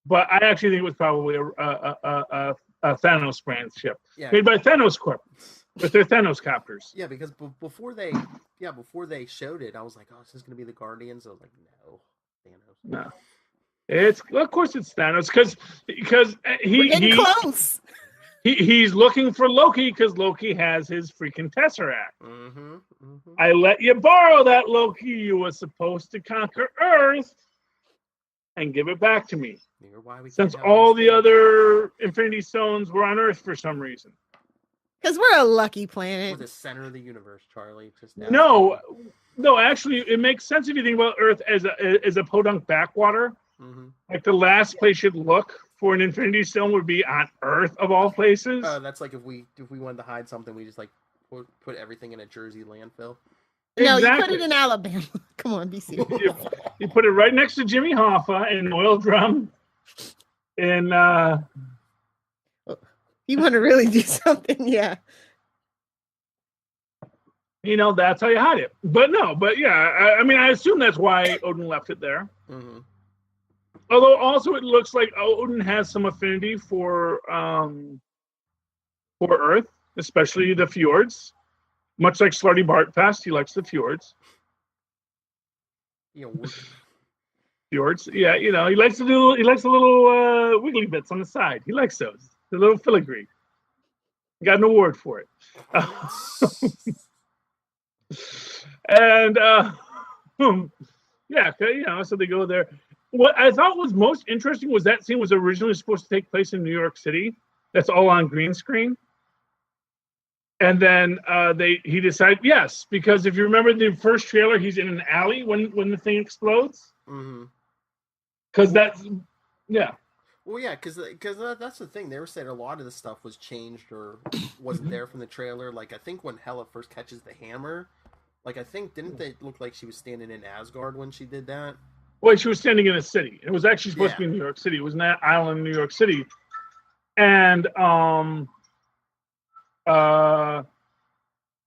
Speaker 6: But I actually think it was probably a Thanos brand ship. Made by Thanos Corp with their Thanos copters.
Speaker 5: Yeah, because before they showed it, I was like, oh, is this going to be the Guardians? I was like, no, Thanos.
Speaker 6: No. Of course it's Thanos because he's looking for Loki because Loki has his freaking Tesseract.
Speaker 5: Mm-hmm.
Speaker 6: I let you borrow that, Loki. You were supposed to conquer Earth and give it back to me. Since all the other Infinity Stones were on Earth for some reason.
Speaker 7: Because we're a lucky planet.
Speaker 5: We're the center of the universe, Charlie.
Speaker 6: No, actually, it makes sense if you think about Earth as a podunk backwater.
Speaker 5: Mm-hmm.
Speaker 6: Like the last place you'd look for an Infinity Stone would be on Earth of all places.
Speaker 5: That's like if we wanted to hide something, we just like put everything in a Jersey landfill.
Speaker 7: No, you put it in Alabama. Come on, be serious.
Speaker 6: You put it right next to Jimmy Hoffa in an oil drum. And
Speaker 7: you want to really do something, yeah.
Speaker 6: That's how you hide it. But yeah, I mean, I assume that's why Odin left it there.
Speaker 5: Mm-hmm.
Speaker 6: Although also it looks like Odin has some affinity for Earth, especially the fjords. Much like Slarty Bartfast, he likes the fjords. Fjords, yeah, he likes the little wiggly bits on the side. He likes those, the little filigree. He got an award for it. And so they go there. What I thought was most interesting was that scene was originally supposed to take place in New York City. That's all on green screen. And then he decided, yes, because if you remember the first trailer, he's in an alley when the thing explodes.
Speaker 5: Mm-hmm.
Speaker 6: Because that's, yeah.
Speaker 5: Well, yeah, because that's the thing. They were saying a lot of the stuff was changed or wasn't there from the trailer. Like, I think when Hela first catches the hammer, like, didn't they look like she was standing in Asgard when she did that?
Speaker 6: Well, she was standing in a city. It was actually supposed to be in New York City. It was an island in New York City. And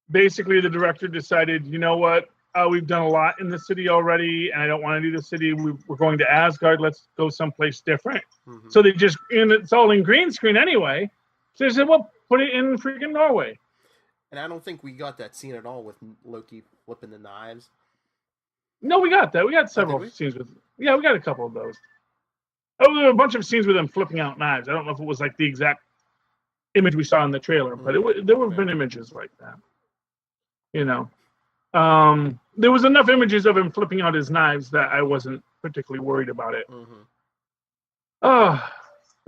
Speaker 6: basically the director decided, you know what? We've done a lot in the city already, and I don't want to do the city. We're going to Asgard. Let's go someplace different. Mm-hmm. So it's all in green screen anyway. So they said, well, put it in freaking Norway.
Speaker 5: And I don't think we got that scene at all with Loki flipping the knives.
Speaker 6: No, we got that. We got several scenes with. Yeah, we got a couple of those. Oh, there were a bunch of scenes with them flipping out knives. I don't know if it was like the exact image we saw in the trailer, but there have been images like that. There was enough images of him flipping out his knives that I wasn't particularly worried about it. But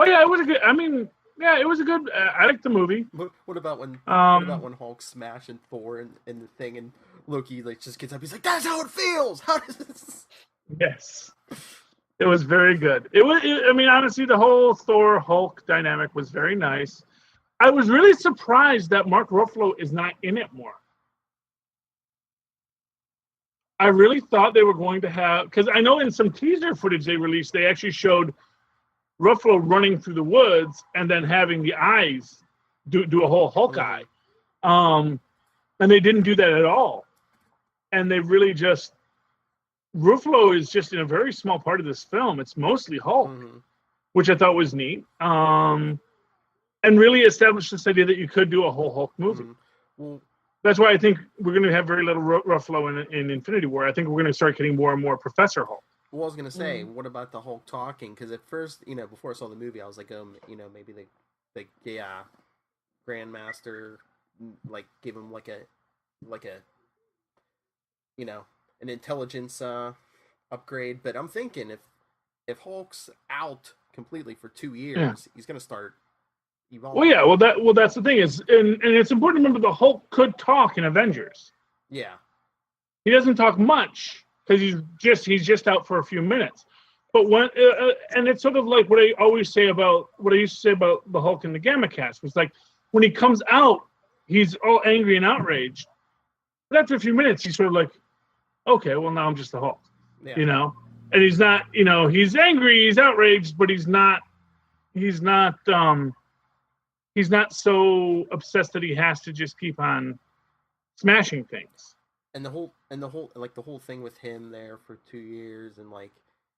Speaker 6: yeah, it was a good. I mean, yeah, it was a good. I liked the movie.
Speaker 5: What about when Hulk smashing Thor in the thing, and Loki like just gets up? He's like, "That's how it feels." How does this?
Speaker 6: Yes, it was very good. I mean, honestly, the whole Thor Hulk dynamic was very nice. I was really surprised that Mark Ruffalo is not in it more. I really thought they were going to have, because I know in some teaser footage they released, they actually showed Ruffalo running through the woods and then having the eyes do a whole Hulk eye. And they didn't do that at all. And they really just, Ruffalo is just in a very small part of this film. It's mostly Hulk, which I thought was neat. And really established this idea that you could do a whole Hulk movie.
Speaker 5: Well,
Speaker 6: that's why I think we're going to have very little Ruffalo in Infinity War. I think we're going to start getting more and more Professor Hulk.
Speaker 5: Well, I was going to say, what about the Hulk talking? Because at first, before I saw the movie, I was like, maybe the Grandmaster, like, give him like a an intelligence upgrade. But I'm thinking if Hulk's out completely for 2 years, he's going to start evolving.
Speaker 6: Well, yeah. Well, that's the thing is, and it's important to remember the Hulk could talk in Avengers.
Speaker 5: Yeah.
Speaker 6: He doesn't talk much because he's just out for a few minutes. But when and it's sort of like what I used to say about the Hulk in the Gamma Cast was like when he comes out, he's all angry and outraged. But after a few minutes, he's sort of like, okay, well now I'm just the Hulk, And he's not, he's angry, he's outraged, but he's not so obsessed that he has to just keep on smashing things.
Speaker 5: And the whole thing with him there for 2 years, and like,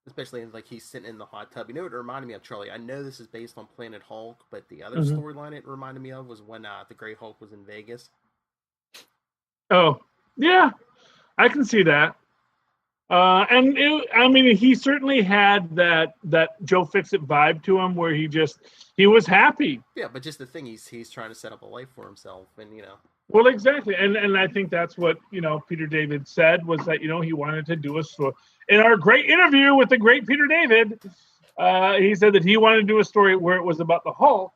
Speaker 5: especially like he's sitting in the hot tub. You know what it reminded me of, Charlie? I know this is based on Planet Hulk, but the other storyline it reminded me of was when the Grey Hulk was in Vegas. Oh,
Speaker 6: yeah, I can see that. He certainly had that Joe Fixit vibe to him, where he was happy.
Speaker 5: Yeah, but just the thing, he's trying to set up a life for himself, and
Speaker 6: Well, exactly, and I think that's what Peter David said was that he wanted to do a story. In our great interview with the great Peter David, he said that he wanted to do a story where it was about the Hulk,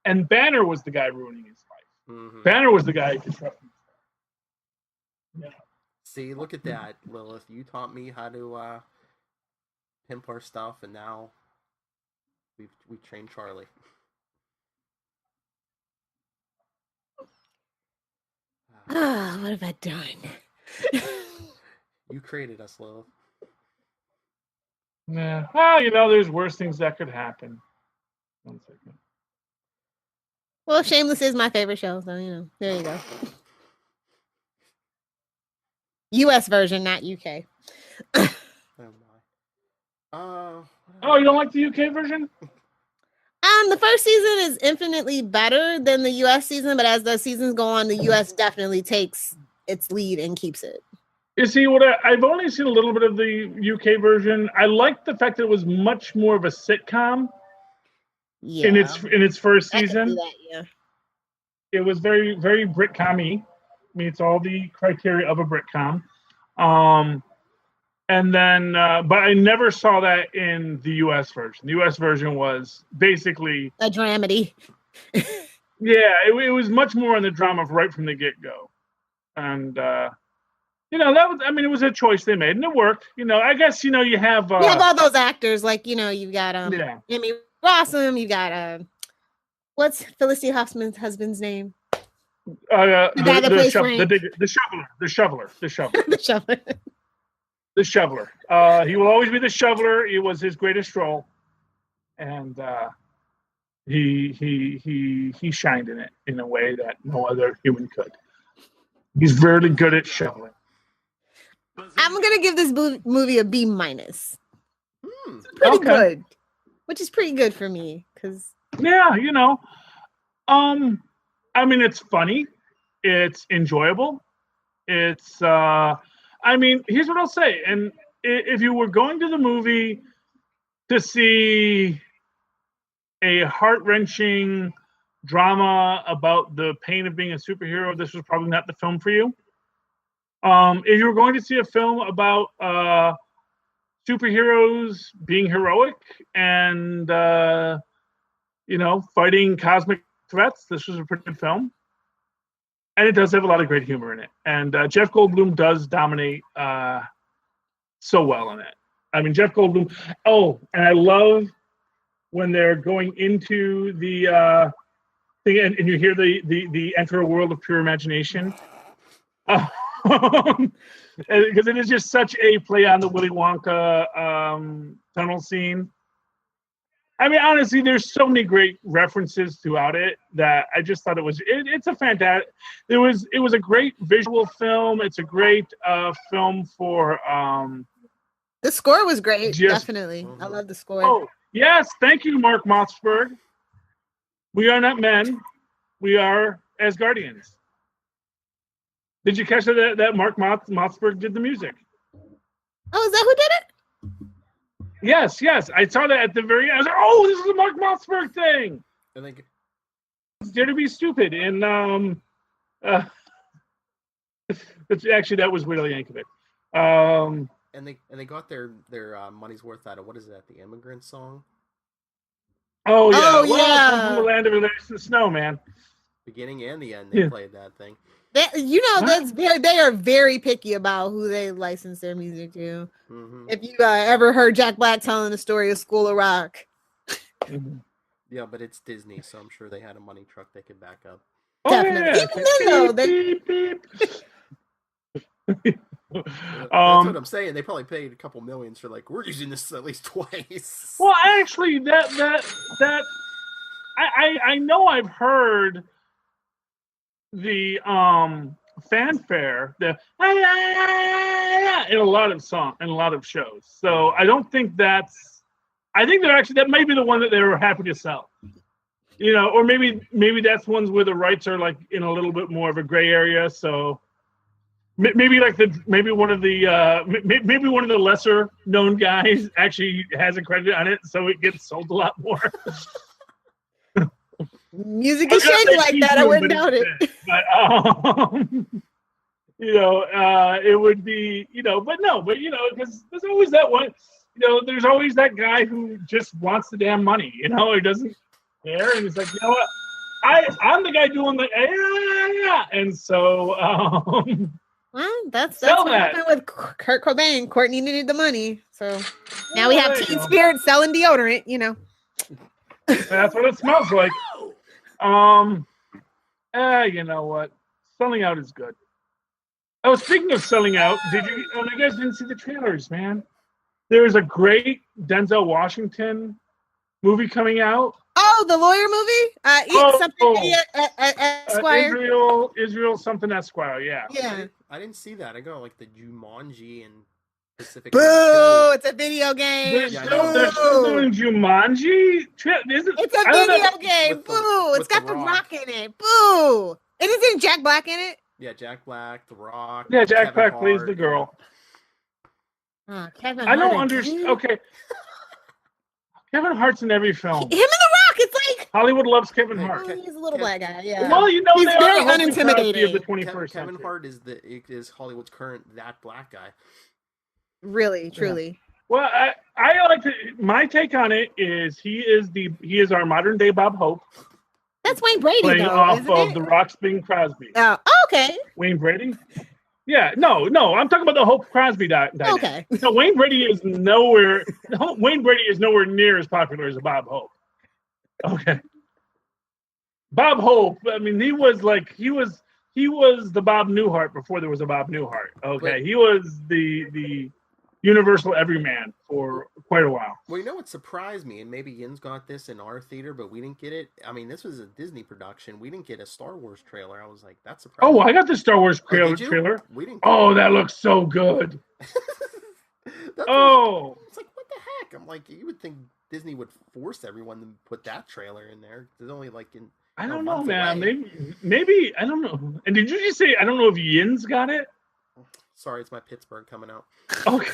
Speaker 6: and Banner was the guy ruining his life. Banner was the guy disrupting. Yeah.
Speaker 5: See, look at that, Lilith. You taught me how to pimp our stuff, and now we've trained Charlie.
Speaker 7: What have I done?
Speaker 5: You created us, Lilith.
Speaker 6: Yeah. Well, there's worse things that could happen. 1 second.
Speaker 7: Well, Shameless is my favorite show, so there you go. U.S. version, not UK.
Speaker 5: Oh my.
Speaker 6: You don't like the UK version?
Speaker 7: The first season is infinitely better than the U.S. season, but as the seasons go on, the U.S. definitely takes its lead and keeps it.
Speaker 6: You see, I've only seen a little bit of the UK version. I liked the fact that it was much more of a sitcom.
Speaker 7: Yeah.
Speaker 6: In its first season.
Speaker 7: I can see that, yeah.
Speaker 6: It was very, very Britcom-y. Meets all the criteria of a Britcom. And then, but I never saw that in the U.S. version. The U.S. version was basically
Speaker 7: a dramedy.
Speaker 6: Yeah, it was much more on the drama right from the get-go. And, that was, it was a choice they made, and it worked. I guess, you have...
Speaker 7: you have all those actors, like, you've got Emmy Rossum, you got, what's Felicity Huffman's husband's name?
Speaker 6: The shoveler. He will always be the shoveler. It was his greatest role, and he shined in it in a way that no other human could. He's very good at shoveling.
Speaker 7: I'm gonna give this movie a B-. It's pretty good, which is pretty good for me because
Speaker 6: it's funny. It's enjoyable. It's I mean, here's what I'll say. And if you were going to the movie to see a heart-wrenching drama about the pain of being a superhero, this was probably not the film for you. If you were going to see a film about superheroes being heroic and fighting cosmic threats, this was a pretty good film. And it does have a lot of great humor in it. And Jeff Goldblum does dominate so well in it. I mean, Jeff Goldblum. Oh, and I love when they're going into the thing, and you hear the enter a world of pure imagination. Because it is just such a play on the Willy Wonka tunnel scene. I mean, honestly, there's so many great references throughout it that I just thought it's a fantastic. It was a great visual film. It's a great film for.
Speaker 7: The score was great. Definitely, I love the score.
Speaker 6: Oh yes, thank you, Mark Mossberg. We are not men. We are Asgardians. Did you catch that Mark Mossberg did the music?
Speaker 7: Oh, is that who did it?
Speaker 6: Yes. I saw that at the very end. I was like, oh, this is a Mark Mossberg thing.
Speaker 5: I think
Speaker 6: Dare to be stupid. And actually, that was Weird Al Yankovic.
Speaker 5: and they got their money's worth out of, what is that, the Immigrant Song?
Speaker 6: Oh, yeah.
Speaker 7: Oh,
Speaker 6: well,
Speaker 7: yeah.
Speaker 6: Come from the land of the snow, man.
Speaker 5: Beginning and the end, they played that thing.
Speaker 7: They are very picky about who they license their music to.
Speaker 5: Mm-hmm.
Speaker 7: If you ever heard Jack Black telling the story of School of Rock.
Speaker 5: Yeah, but it's Disney, so I'm sure they had a money truck they could back up.
Speaker 6: Oh,
Speaker 7: Definitely.
Speaker 6: yeah.
Speaker 7: Even then, though,
Speaker 6: Beep, beep.
Speaker 5: That's what I'm saying. They probably paid a couple millions for, like, we're using this at least twice.
Speaker 6: Well, actually, that I know I've heard the fanfare in a lot of shows. So I don't think I think that may be the one that they were happy to sell. Or maybe that's ones where the rights are like in a little bit more of a gray area. So maybe one of the lesser known guys actually has a credit on it, so it gets sold a lot more.
Speaker 7: Music is shady like that. I wouldn't doubt it.
Speaker 6: But it would be, because there's always that one. There's always that guy who just wants the damn money. He doesn't care, and he's like, you know what? I'm the guy doing the and so.
Speaker 7: Well, that's what happened with Kurt Cobain. Courtney needed the money, so now we have Teen Spirit selling deodorant.
Speaker 6: That's what it smells like. You know what? Selling out is good. Oh, speaking of selling out, you guys didn't see the trailers, man? There's a great Denzel Washington movie coming out.
Speaker 7: Oh, the lawyer movie? Esquire.
Speaker 6: Israel something Esquire, yeah.
Speaker 7: Yeah.
Speaker 5: I didn't see that. I got like the Jumanji and Pacific.
Speaker 7: Boo! It's a video game.
Speaker 6: They're still doing Jumanji?
Speaker 7: It's a video game. Boo! It's got The Rock in it. Boo! And isn't Jack Black in it?
Speaker 5: Yeah, Jack Black, The Rock.
Speaker 6: Yeah, Jack Black plays the girl.
Speaker 7: Kevin.
Speaker 6: I don't understand. Okay. Kevin Hart's in every film.
Speaker 7: Him and The Rock. It's like
Speaker 6: Hollywood loves Kevin Hart.
Speaker 7: He's a little black guy. Yeah.
Speaker 6: Well,
Speaker 7: he's
Speaker 6: they
Speaker 7: very
Speaker 6: are the
Speaker 7: unintimidating.
Speaker 6: of the 21st
Speaker 5: Kevin
Speaker 6: century.
Speaker 5: Hart is Hollywood's current that black guy.
Speaker 7: Really, truly.
Speaker 6: Yeah. Well, I like to. My take on it is he is our modern day Bob Hope.
Speaker 7: That's Wayne Brady,
Speaker 6: playing
Speaker 7: though,
Speaker 6: off
Speaker 7: isn't
Speaker 6: of
Speaker 7: it?
Speaker 6: The Rock's Bing Crosby.
Speaker 7: Oh, okay.
Speaker 6: Wayne Brady. Yeah, no, I'm talking about the Hope Crosby dynamic.
Speaker 7: Okay.
Speaker 6: So Wayne Brady is nowhere near as popular as Bob Hope. Okay. Bob Hope, I mean, he was the Bob Newhart before there was a Bob Newhart. Okay. He was the universal everyman for quite a while.
Speaker 5: Well, what surprised me, and maybe Yin's got this in our theater, but we didn't get it. I mean, this was a Disney production. We didn't get a Star Wars trailer. I was like, that's surprising.
Speaker 6: Oh, I got the Star Wars trailer.
Speaker 5: We didn't.
Speaker 6: That looks so good.
Speaker 5: It's like, what the heck? I'm like, you would think Disney would force everyone to put that trailer in there. There's only like
Speaker 6: I don't
Speaker 5: month
Speaker 6: know, man.
Speaker 5: away.
Speaker 6: Maybe I don't know. And did you just say I don't know if Yin's got it?
Speaker 5: Sorry, it's my Pittsburgh coming out.
Speaker 6: Okay.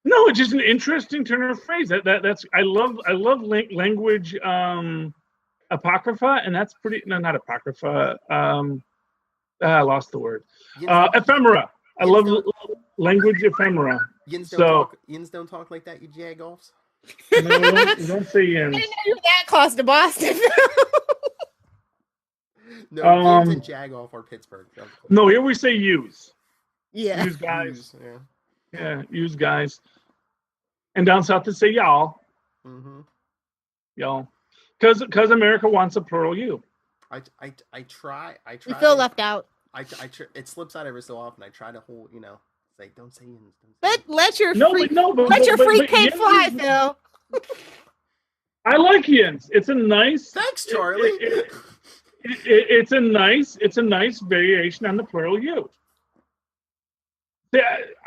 Speaker 6: No, it's just an interesting turn of phrase. That's I love language apocrypha, and that's pretty. No, not apocrypha. I lost the word. Ephemera. I love language ephemera.
Speaker 5: Yins don't talk like that. You jagoffs.
Speaker 6: No, don't say Yins.
Speaker 7: I didn't know you were that close to Boston.
Speaker 5: No, Yins and Jagoff are Pittsburgh.
Speaker 6: No, here we say use.
Speaker 7: Yeah.
Speaker 6: Use guys.
Speaker 5: Yeah.
Speaker 6: Use guys. And down south they say y'all.
Speaker 5: Mm-hmm.
Speaker 6: Y'all. Because America wants a plural you.
Speaker 5: I try.
Speaker 7: We feel left out.
Speaker 5: It slips out every so often. I try to hold, say don't say Yins.
Speaker 7: Let your
Speaker 6: freak
Speaker 7: paint fly, Phil.
Speaker 6: I like Yins. It's a nice.
Speaker 5: Thanks, Charlie.
Speaker 6: It's a nice variation on the plural you.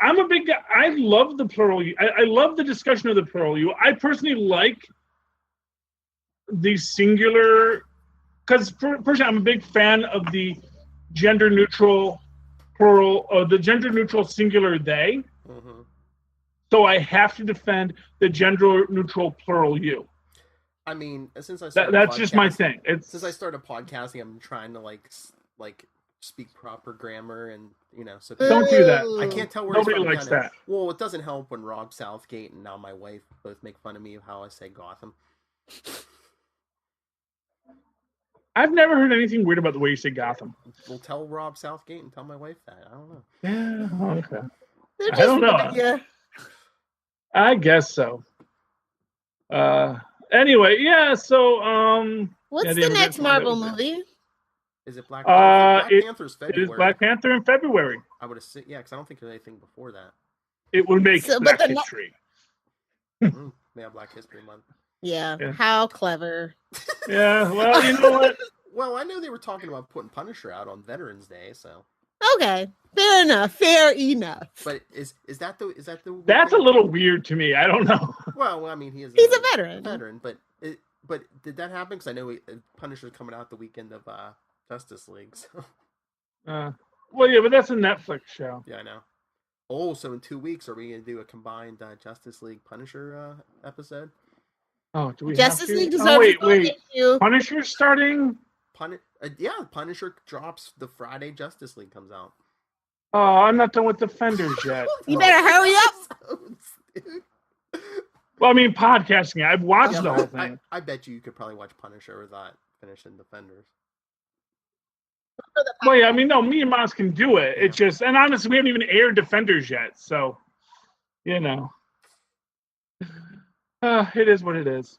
Speaker 6: I'm a big guy. I love the plural you. I love the discussion of the plural you. I personally like the singular, because personally I'm a big fan of the gender neutral plural, or the gender neutral singular they.
Speaker 5: Mm-hmm.
Speaker 6: So I have to defend the gender neutral plural you.
Speaker 5: I mean, since I
Speaker 6: that's just my thing.
Speaker 5: Since I started podcasting, I'm trying to like speak proper grammar, and so
Speaker 6: don't do that.
Speaker 5: I can't tell where
Speaker 6: nobody likes that.
Speaker 5: Well, it doesn't help when Rob Southgate and now my wife both make fun of me of how I say Gotham.
Speaker 6: I've never heard anything weird about the way you say Gotham.
Speaker 5: Well, tell Rob Southgate and tell my wife that. I don't know.
Speaker 6: Yeah, okay.
Speaker 7: I don't know.
Speaker 6: Yeah. I guess so. Anyway, yeah. So,
Speaker 7: what's the next Marvel movie?
Speaker 5: Is it Black Panther? Black Panther's February.
Speaker 6: It is Black Panther in February.
Speaker 5: I would have said, yeah, because I don't think there's anything before that.
Speaker 6: It would make Black History.
Speaker 5: Yeah, Black History Month.
Speaker 7: Yeah. How clever.
Speaker 6: Yeah, well, you know what?
Speaker 5: Well, I know they were talking about putting Punisher out on Veterans Day, so.
Speaker 7: Okay, fair enough.
Speaker 5: But is that the
Speaker 6: That's a little weird to me. I don't know.
Speaker 5: Well, I mean, he's
Speaker 7: a veteran.
Speaker 5: But did that happen? Because I know Punisher's coming out the weekend of Justice League. So.
Speaker 6: Well, yeah, but that's a Netflix show.
Speaker 5: Yeah, I know. Oh, so in 2 weeks, are we going to do a combined Justice League Punisher episode?
Speaker 6: Oh, do we
Speaker 7: Justice
Speaker 6: have to?
Speaker 7: League deserves
Speaker 6: wait. Punisher's starting?
Speaker 5: Punisher drops the Friday Justice League comes out.
Speaker 6: Oh, I'm not done with Defenders yet.
Speaker 7: You better hurry up.
Speaker 6: Well, I mean, podcasting. I've watched the whole thing.
Speaker 5: I bet you could probably watch Punisher without finishing Defenders.
Speaker 6: Well, yeah, I mean, no, me and Moss can do it. It's just, and honestly, we haven't even aired Defenders yet, so, it is what it is.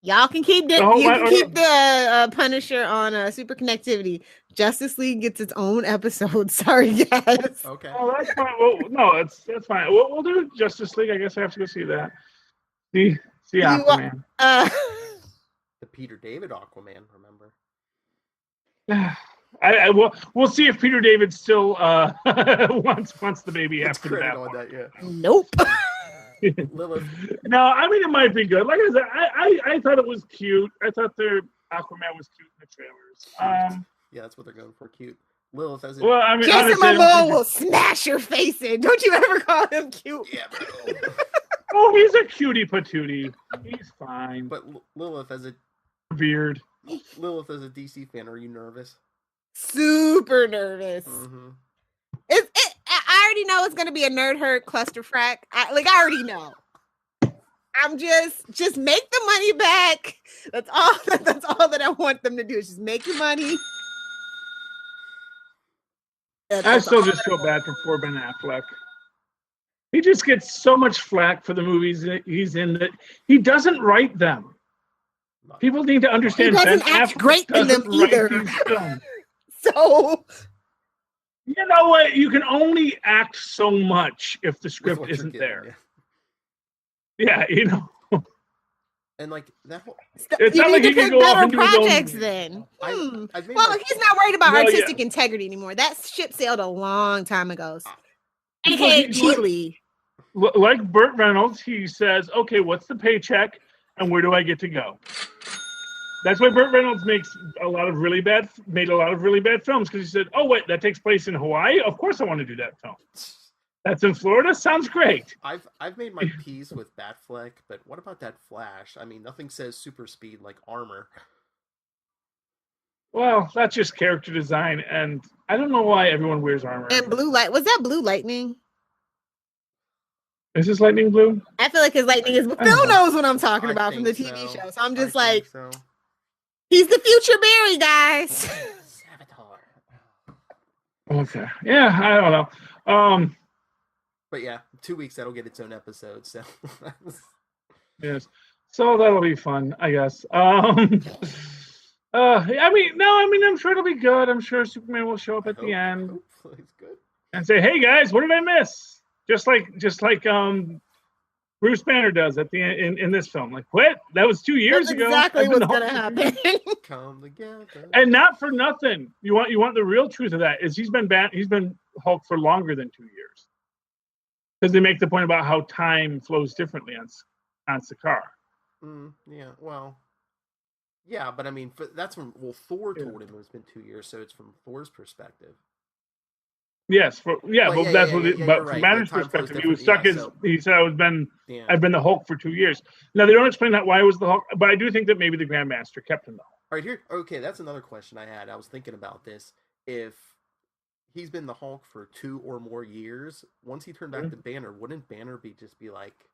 Speaker 7: Y'all can keep the Punisher on Super Connectivity. Justice League gets its own episode. Sorry, guys.
Speaker 5: Okay.
Speaker 6: Oh, that's fine. Well, no, that's fine. We'll do Justice League. I guess I have to go see that. See Aquaman.
Speaker 5: The Peter David Aquaman. Remember?
Speaker 6: We'll see if Peter David still wants the baby after that.
Speaker 5: On that, yeah.
Speaker 7: Nope.
Speaker 5: Lilith.
Speaker 6: No, I mean it might be good. Like I said, I thought it was cute. I thought their Aquaman was cute in the trailers.
Speaker 5: Yeah, that's what they're going for, cute. Lilith as
Speaker 6: well, I mean,
Speaker 7: Jason Momoa will smash your face in. Don't you ever call him cute?
Speaker 5: Yeah, bro.
Speaker 6: Oh, he's a cutie patootie. He's fine.
Speaker 5: But Lilith as a
Speaker 6: beard.
Speaker 5: Lilith as a DC fan, are you nervous?
Speaker 7: Super nervous.
Speaker 5: Mm-hmm.
Speaker 7: I already know it's gonna be a nerd herd clusterfuck. I already know. I'm just make the money back. That's all. That's all that I want them to do is just make your money.
Speaker 6: I still just feel bad for poor Ben Affleck. He just gets so much flack for the movies that he's in that he doesn't write them. People need to understand.
Speaker 7: He doesn't act great in them either. So.
Speaker 6: You know what? You can only act so much if the script isn't there. Yeah,
Speaker 5: And like that whole...
Speaker 6: It's
Speaker 7: you
Speaker 6: not
Speaker 7: need
Speaker 6: like
Speaker 7: to
Speaker 6: he can
Speaker 7: pick
Speaker 6: go off
Speaker 7: better
Speaker 6: and do his
Speaker 7: projects
Speaker 6: own...
Speaker 7: then.
Speaker 5: Well,
Speaker 7: he's not worried about artistic integrity anymore. That ship sailed a long time ago. AKA Chile.
Speaker 6: Like Burt Reynolds, he says, okay, what's the paycheck and where do I get to go? That's why Burt Reynolds made a lot of really bad films, because he said, "Oh wait, that takes place in Hawaii. Of course, I want to do that film. That's in Florida. Sounds great."
Speaker 5: I've made my peace with Batfleck, but what about that Flash? I mean, nothing says super speed like armor.
Speaker 6: Well, that's just character design, and I don't know why everyone wears armor.
Speaker 7: And blue light, was that Blue Lightning?
Speaker 6: Is this lightning blue?
Speaker 7: I feel like his lightning is. Phil knows what I'm talking about from the TV show, so I'm just like, he's the future Barry, guys.
Speaker 5: Avatar.
Speaker 6: Okay. Yeah, I don't know.
Speaker 5: But yeah, 2 weeks that'll get its own episode. So
Speaker 6: yes, so that'll be fun, I guess. I mean, I'm sure it'll be good. I'm sure Superman will show up at the end.
Speaker 5: Hopefully it's good.
Speaker 6: And say, "Hey guys, what did I miss?" Just like Bruce Banner does at the end in this film. Like, what? That was 2 years ago.
Speaker 7: Exactly what's gonna happen.
Speaker 5: Come together.
Speaker 6: And not for nothing. You want the real truth of that is he's been Hulk for longer than 2 years. Because they make the point about how time flows differently on Sakaar.
Speaker 5: Yeah, well, yeah, but I mean, that's from Thor told him it's been 2 years, so it's from Thor's perspective.
Speaker 6: Yes, but from Banner's perspective, he was stuck as he said, I've been the Hulk for 2 years. Now they don't explain that why it was the Hulk, but I do think that maybe the Grandmaster kept him the Hulk.
Speaker 5: All right, here. Okay, that's another question I had. I was thinking about this. If he's been the Hulk for 2 or more years, once he turned back to Banner, wouldn't Banner be like,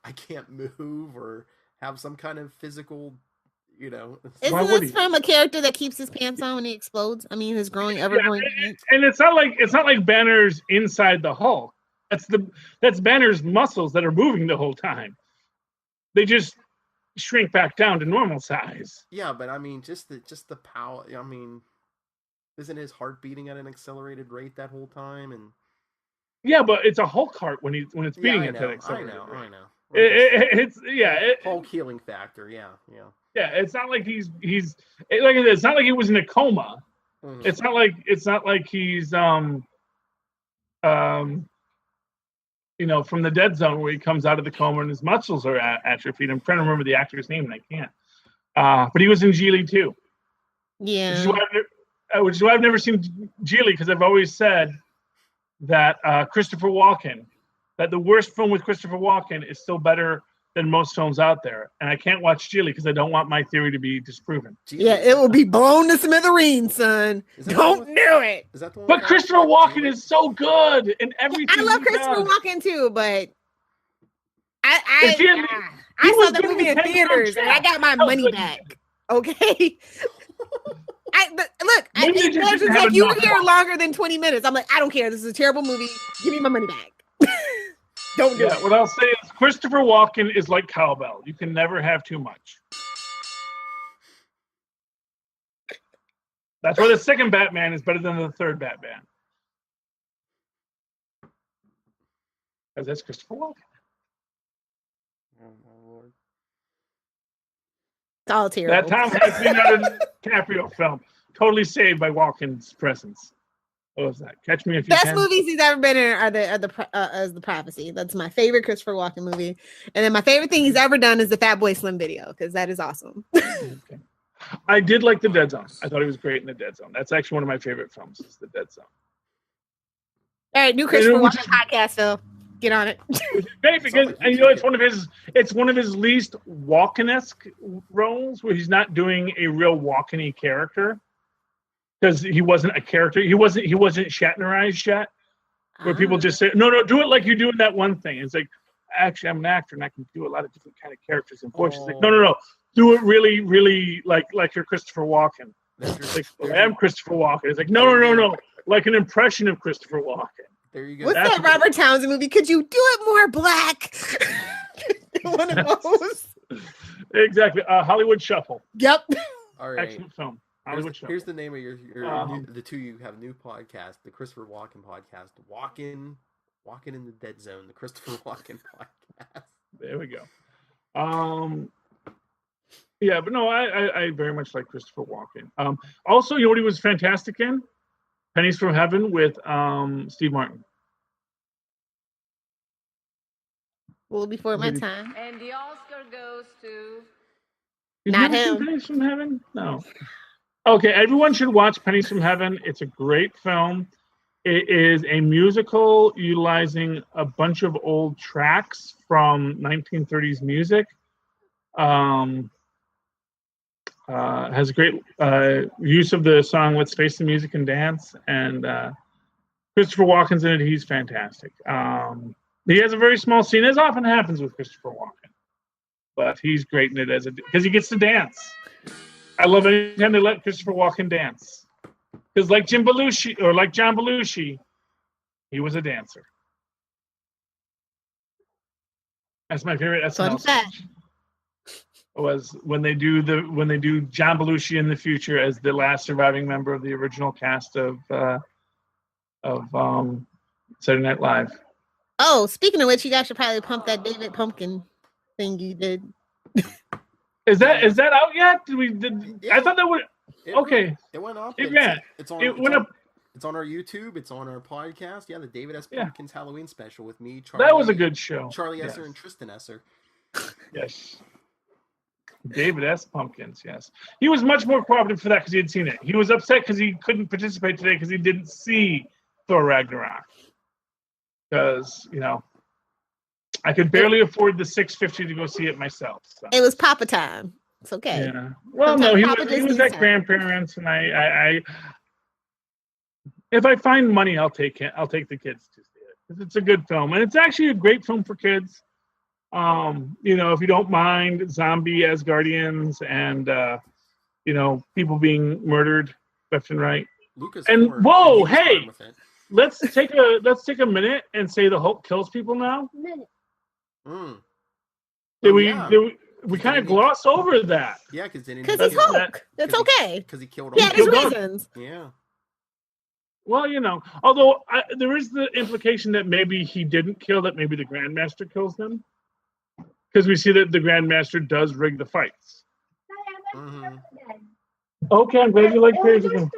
Speaker 5: I can't move or have some kind of physical,
Speaker 7: Isn't this from a character that keeps his pants on when he explodes? I mean, his growing.
Speaker 6: And it's not like Banner's inside the Hulk. That's Banner's muscles that are moving the whole time. They just shrink back down to normal size.
Speaker 5: Yeah, but I mean, just the power. I mean, isn't his heart beating at an accelerated rate that whole time? And
Speaker 6: yeah, but it's a Hulk heart when it's beating at that accelerated rate.
Speaker 5: I know.
Speaker 6: It's
Speaker 5: Hulk healing factor. Yeah.
Speaker 6: Yeah, it's not like he's like I said, it's not like he was in a coma. Mm-hmm. It's not like he's from the dead zone where he comes out of the coma and his muscles are atrophied. I'm trying to remember the actor's name and I can't. But he was in Geely too.
Speaker 7: Yeah.
Speaker 6: Which is why I've never seen Geely, because I've always said that Christopher Walken, that the worst film with Christopher Walken is still better than most films out there, and I can't watch Geely because I don't want my theory to be disproven.
Speaker 7: Yeah, it will be blown to smithereens, son. Don't do it.
Speaker 5: Is that the one?
Speaker 6: But Christopher Walken is so good in everything.
Speaker 7: I love Christopher Walken too, but I saw the movie in theaters and I got my money back. Okay. It's like you were here longer than 20 minutes. I'm like, I don't care. This is a terrible movie. Give me my money back. Don't do it.
Speaker 6: What I'll say is Christopher Walken is like cowbell. You can never have too much. That's why the second Batman is better than the third Batman. Because that's Christopher Walken.
Speaker 5: Oh my lord.
Speaker 7: It's all terrible.
Speaker 6: That Tom Hanks Leonardo DiCaprio film, totally saved by Walken's presence. What was that? Catch Me If You
Speaker 7: Best
Speaker 6: Can.
Speaker 7: movies he's ever been in are the Prophecy. That's my favorite Christopher Walken movie. And then my favorite thing he's ever done is the Fat Boy Slim video, because that is awesome.
Speaker 6: Okay. I did like The Dead Zone. I thought he was great in The Dead Zone. That's actually one of my favorite films, is The Dead Zone.
Speaker 7: All right, new Christopher Walken podcast, Phil. Get on it.
Speaker 6: Great, because it's one of his least Walken-esque roles, where he's not doing a real Walken-y character. Because he wasn't a character. He wasn't Shatnerized yet. Where people just say, no, do it like you do in that one thing. It's like, actually, I'm an actor and I can do a lot of different kind of characters and voices. Like, no. Do it really, really like you're Christopher Walken. Like, I am Christopher Walken. It's like, no. Like an impression of Christopher Walken.
Speaker 5: There you go.
Speaker 7: What's that Robert Townsend movie? Could you do it more black? One of those.
Speaker 6: Exactly. Hollywood Shuffle.
Speaker 7: Yep.
Speaker 5: All right.
Speaker 6: Excellent film.
Speaker 5: Here's the name of your the two you have a new podcast, the Christopher Walken podcast, Walking in the Dead Zone, the Christopher Walken podcast.
Speaker 6: There we go. Yeah, but no, I very much like Christopher Walken. Also, you know what he was fantastic in? Pennies from Heaven with Steve Martin.
Speaker 7: Well, before my time.
Speaker 8: And the Oscar goes to
Speaker 6: You've
Speaker 7: Not
Speaker 6: never seen
Speaker 7: him.
Speaker 6: Pennies from Heaven? No. Okay, everyone should watch Pennies from Heaven. It's a great film. It is a musical utilizing a bunch of old tracks from 1930s music. Has a great use of the song "Let's Face the Music and Dance," and Christopher Walken's in it. He's fantastic. He has a very small scene, as often happens with Christopher Walken, but he's great in it because he gets to dance. I love any time they let Christopher Walken dance, because like John Belushi, he was a dancer. That's my favorite SNL sketch. Was when they do John Belushi in the future as the last surviving member of the original cast of Saturday Night Live.
Speaker 7: Oh, speaking of which, you guys should probably pump that David Pumpkin thing you did.
Speaker 6: Is that out yet? I thought that would. Okay.
Speaker 5: It went up.
Speaker 6: It's
Speaker 5: on our YouTube. It's on our podcast. Yeah, the David S.
Speaker 6: Yeah.
Speaker 5: Pumpkins Halloween special with me. Charlie,
Speaker 6: That was a good show.
Speaker 5: Charlie Esser and Tristan Esser.
Speaker 6: Yes. David S. Pumpkins, yes. He was much more cooperative for that because he had seen it. He was upset because he couldn't participate today because he didn't see Thor Ragnarok. Because, I could barely afford the $650 to go see it myself. So.
Speaker 7: It was Papa time. It's okay.
Speaker 6: Yeah. Well, no, he was at grandparents, and I if I find money, I'll take the kids to see it. 'Cause it's a good film, and it's actually a great film for kids. If you don't mind zombie Asgardians and people being murdered left and right. Let's take a minute and say the Hulk kills people now. We kind of gloss over that.
Speaker 5: Yeah,
Speaker 7: because he's Hulk. That's okay.
Speaker 5: Because he killed.
Speaker 7: Yeah, there's reasons.
Speaker 5: Yeah.
Speaker 6: Well, although there is the implication that maybe he didn't kill, that maybe the Grandmaster kills them. Because we see that the Grandmaster does rig the fights.
Speaker 5: Mm-hmm.
Speaker 6: Okay, I'm glad you like Pears again.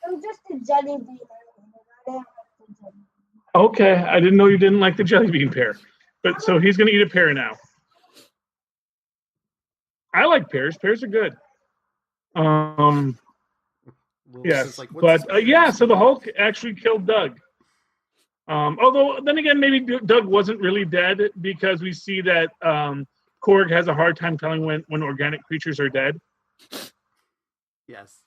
Speaker 8: It was just a jelly bean.
Speaker 6: Okay, I didn't know you didn't like the jelly bean pear. But so he's going to eat a pear now. I like pears. Pears are good. Yes, so the Hulk actually killed Doug. Although, then again, maybe Doug wasn't really dead because we see that Korg has a hard time telling when organic creatures are dead.
Speaker 5: Yes.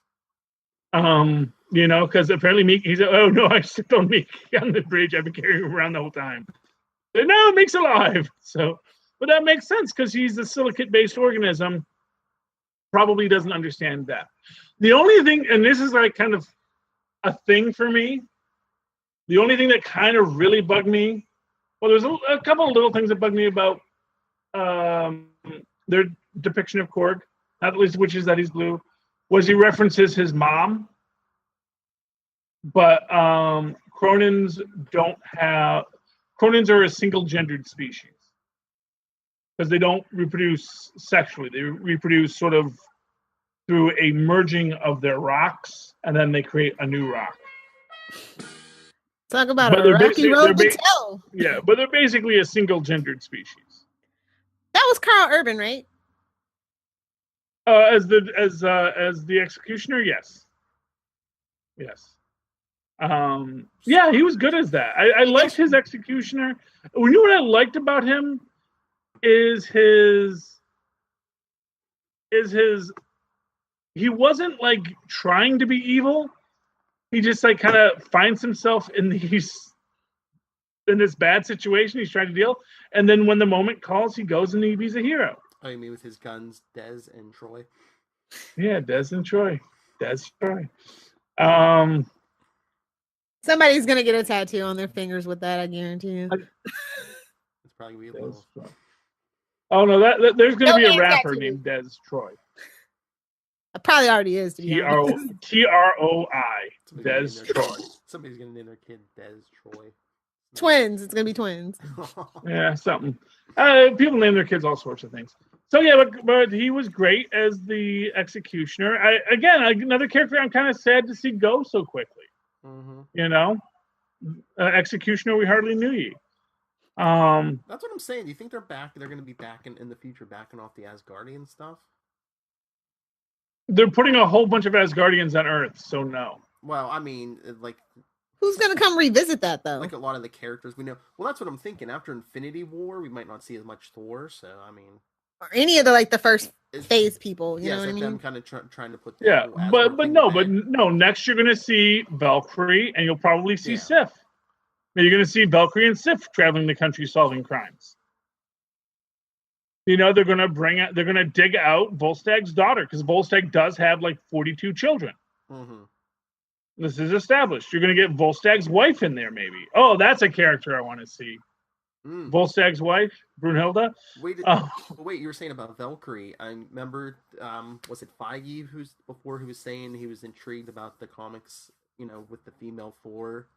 Speaker 6: Because apparently Meek, he's oh no, I stepped on Meek on the bridge. I've been carrying him around the whole time. But no, Meek's alive. So, but that makes sense because he's a silicate-based organism. Probably doesn't understand that. The only thing, and this is like kind of a thing for me. The only thing that kind of really bugged me, well, there's a couple of little things that bugged me about their depiction of Korg, not least which is that he's blue, was he references his mom. But Cronins are a single-gendered species because they don't reproduce sexually. They reproduce sort of through a merging of their rocks, and then they create a new rock.
Speaker 7: Talk about a rocky road to tell.
Speaker 6: Yeah, but they're basically a single-gendered species.
Speaker 7: That was Carl Urban, right?
Speaker 6: As the executioner, yes. Yes. Yeah, he was good as that. I liked his executioner. You know what I liked about him is his he wasn't like trying to be evil. He just like kind of finds himself in this bad situation he's trying to deal, and then when the moment calls, he goes and he's a hero.
Speaker 5: Oh, you mean with his guns, Dez and Troy?
Speaker 6: Yeah, Dez and Troy.
Speaker 7: Somebody's gonna get a tattoo on their fingers with that, I guarantee you.
Speaker 5: It's probably gonna be a little.
Speaker 6: Oh no, there's gonna be a rapper named Dez Troy.
Speaker 7: It probably already is.
Speaker 6: Troi. Dez Troy.
Speaker 5: Somebody's gonna name their kid Dez Troy.
Speaker 7: Twins. It's gonna be twins.
Speaker 6: Yeah, something. People name their kids all sorts of things. So yeah, but he was great as the executioner. Another character I'm kind of sad to see go so quickly.
Speaker 5: Mm-hmm.
Speaker 6: Executioner, we hardly knew you.
Speaker 5: That's what I'm saying. Do you think they're back? They're going to be back in the future, backing off the Asgardian stuff?
Speaker 6: They're putting a whole bunch of Asgardians on Earth, so no.
Speaker 5: Well, I mean, like
Speaker 7: Who's gonna come revisit that though?
Speaker 5: a lot of the characters we know. Well, that's what I'm thinking. After Infinity War, we might not see as much Thor. So I mean,
Speaker 7: Or any of the first phase people. You know what I mean?
Speaker 5: them kind of trying to put.
Speaker 6: Yeah, but no. Next, you're gonna see Valkyrie, and you'll probably see Sif. You're gonna see Valkyrie and Sif traveling the country solving crimes. You know, they're gonna dig out Volstag's daughter, because Volstagg does have like 42 children.
Speaker 5: Mm-hmm.
Speaker 6: This is established. You're going to get Volstagg's wife in there, maybe. Oh, that's a character I want to see. Volstagg's wife, Brunhilde.
Speaker 5: Wait, you were saying about Valkyrie. I remember, was it Feige who was saying he was intrigued about the comics, with the female Thor,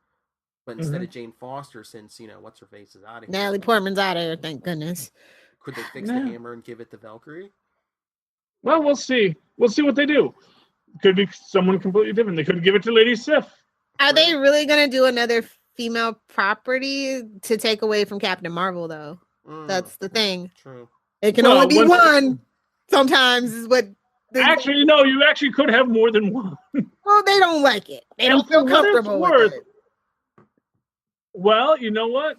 Speaker 5: but instead of Jane Foster, since what's her face is out of here.
Speaker 7: Natalie Portman's out of here, thank goodness.
Speaker 5: Could they fix the hammer and give it to Valkyrie?
Speaker 6: Well, we'll see. We'll see what they do. Could be someone completely different. They could give it to Lady Sif.
Speaker 7: Are they really going to do another female property to take away from Captain Marvel, though? That's the thing.
Speaker 5: True.
Speaker 7: It can only be one. Sometimes is what.
Speaker 6: Actually, no. You actually could have more than one.
Speaker 7: Well, they don't like it. They don't feel comfortable with it.
Speaker 6: Well, you know what?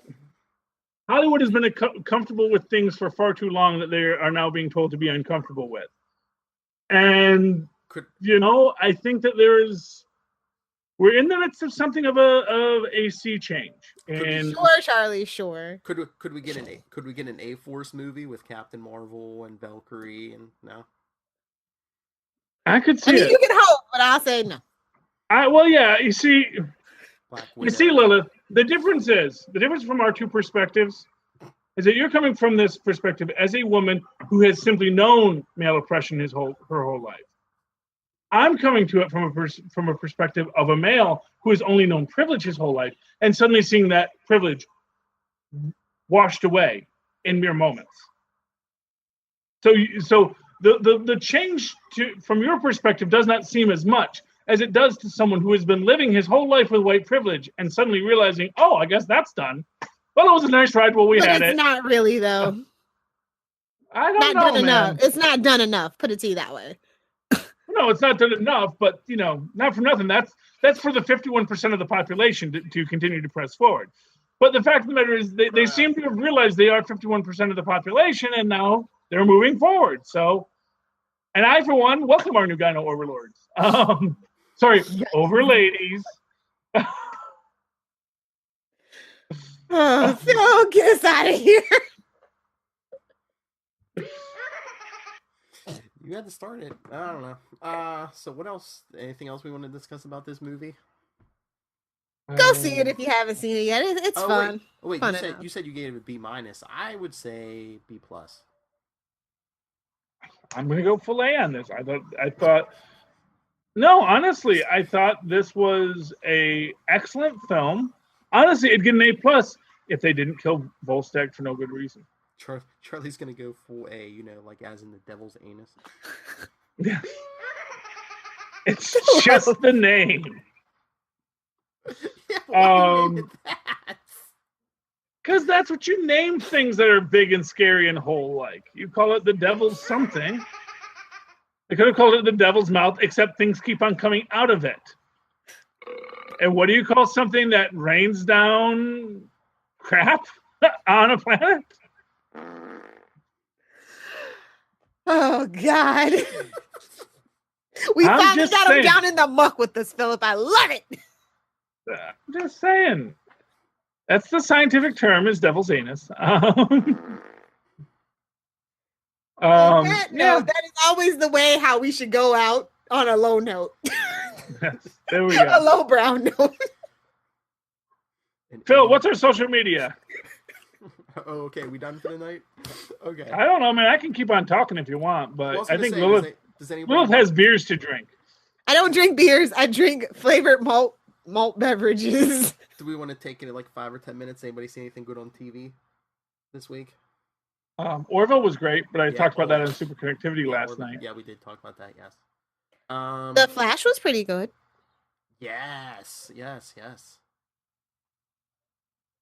Speaker 6: Hollywood has been comfortable with things for far too long that they are now being told to be uncomfortable with. And I think that we're in the midst of something of a sea change. And
Speaker 7: sure, Charlie, sure.
Speaker 5: Could we get an A-Force movie with Captain Marvel and Valkyrie and no?
Speaker 6: I could see it.
Speaker 7: You can hope, but I'll say no.
Speaker 6: You see, Lilith, the difference from our two perspectives is that you're coming from this perspective as a woman who has simply known male oppression her whole life. I'm coming to it from a perspective of a male who has only known privilege his whole life, and suddenly seeing that privilege washed away in mere moments. So the change from your perspective does not seem as much as it does to someone who has been living his whole life with white privilege and suddenly realizing, oh, I guess that's done. Well, it was a nice ride while we had it.
Speaker 7: It's not really, though.
Speaker 6: I don't know,
Speaker 7: done
Speaker 6: man.
Speaker 7: Enough. It's not done enough. Put it to you that way.
Speaker 6: No, it's not done enough, but, not for nothing. That's for the 51% of the population to continue to press forward. But the fact of the matter is they seem to have realized they are 51% of the population, and now they're moving forward. So, and I, for one, welcome our new gyno overlords. Overladies.
Speaker 7: Phil, get us out of here.
Speaker 5: You had to start it. I don't know. So what else? Anything else we want to discuss about this movie?
Speaker 7: Go see it if you haven't seen it yet. It's fun.
Speaker 5: Wait,
Speaker 7: fun
Speaker 5: you said you gave it a B-. I would say B+.
Speaker 6: I'm gonna go full A on this. I thought. No, honestly, I thought this was a excellent film. Honestly, it'd get an A+ if they didn't kill Volstagg for no good reason.
Speaker 5: Charlie's gonna go full A, like as in the devil's anus.
Speaker 6: Yeah. It's just the name. Because that's what you name things that are big and scary and hole-like. You call it the devil's something. They could have called it the devil's mouth, except things keep on coming out of it. And what do you call something that rains down crap on a planet?
Speaker 7: Oh, God. We finally got him down in the muck with this, Philip. I love it.
Speaker 6: I'm just saying. That's the scientific term, is devil's anus.
Speaker 7: That is always the way how we should go out on a low note.
Speaker 6: Yes, there we go.
Speaker 7: A low brown note.
Speaker 6: Phil, what's our social media?
Speaker 5: Oh, okay. We done for the night? Okay.
Speaker 6: I don't know, man. I can keep on talking if you want, but I think Lilith
Speaker 5: Lilith
Speaker 6: has beers to drink.
Speaker 7: I don't drink beers. I drink flavored malt beverages.
Speaker 5: Do we want to take it in 5 or 10 minutes? Anybody see anything good on TV this week?
Speaker 6: Orville was great, but I talked about that on Super Connectivity last night.
Speaker 5: Yeah, we did talk about that, yes.
Speaker 7: The Flash was pretty good.
Speaker 5: Yes.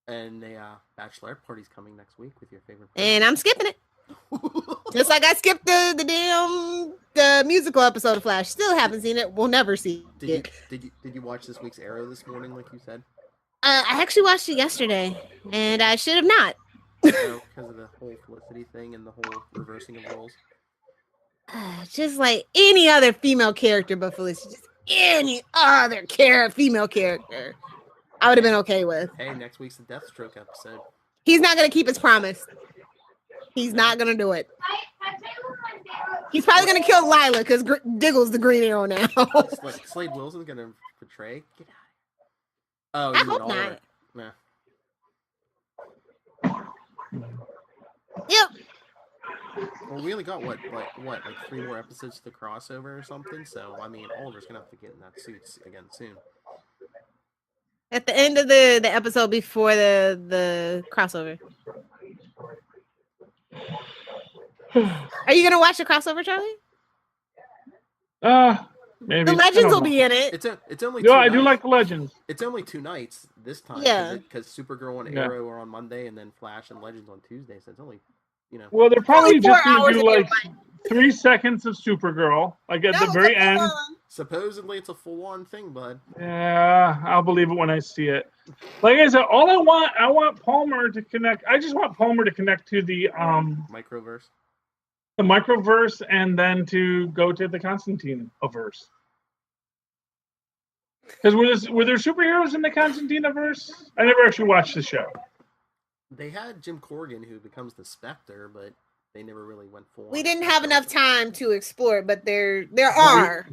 Speaker 5: And the bachelorette party's coming next week with your favorite person.
Speaker 7: And I'm skipping it. Just like I skipped the musical episode of Flash. Still haven't seen it. We'll never see it.
Speaker 5: Did you watch this week's Arrow this morning, like you said?
Speaker 7: I actually watched it yesterday, and I should have not.
Speaker 5: Because of the whole Felicity thing and the whole reversing of roles.
Speaker 7: Just like any other female character but Felicity. Just any other female character. I would have been okay with.
Speaker 5: Hey, next week's the Deathstroke episode.
Speaker 7: He's not going to keep his promise. He's not going to do it. He's probably going to kill Lila because Diggle's the Green Arrow now.
Speaker 5: Slade Wilson's going to portray? Get out of here. Oh,
Speaker 7: I
Speaker 5: you
Speaker 7: hope not.
Speaker 5: Nah.
Speaker 7: Yep.
Speaker 5: Well, we only got like 3 more episodes to the crossover or something. So I mean, Oliver's gonna have to get in that suit again soon.
Speaker 7: At the end of the episode before the crossover. Are you gonna watch the crossover, Charlie?
Speaker 6: Maybe.
Speaker 7: The Legends will be in it.
Speaker 5: It's only.
Speaker 6: No,
Speaker 5: 2
Speaker 6: I
Speaker 5: nights.
Speaker 6: do like the Legends.
Speaker 5: It's only 2 nights this time.
Speaker 7: Yeah.
Speaker 5: Because Supergirl and Arrow are on Monday, and then Flash and Legends on Tuesday. So it's only,
Speaker 6: Well, they're probably just going to do
Speaker 7: hours
Speaker 6: like 3 seconds of Supergirl, like at the very end.
Speaker 5: Supposedly it's a full-on thing, bud.
Speaker 6: Yeah, I'll believe it when I see it. Like I said, I want Palmer to connect. I just want Palmer to connect to the
Speaker 5: Microverse.
Speaker 6: The Microverse, and then to go to the Constantine-averse. Because were there superheroes in the Constantine-averse? I never actually watched the show.
Speaker 5: They had Jim Corrigan, who becomes the Spectre, but they never really went full.
Speaker 7: We didn't have enough time to explore, but there are.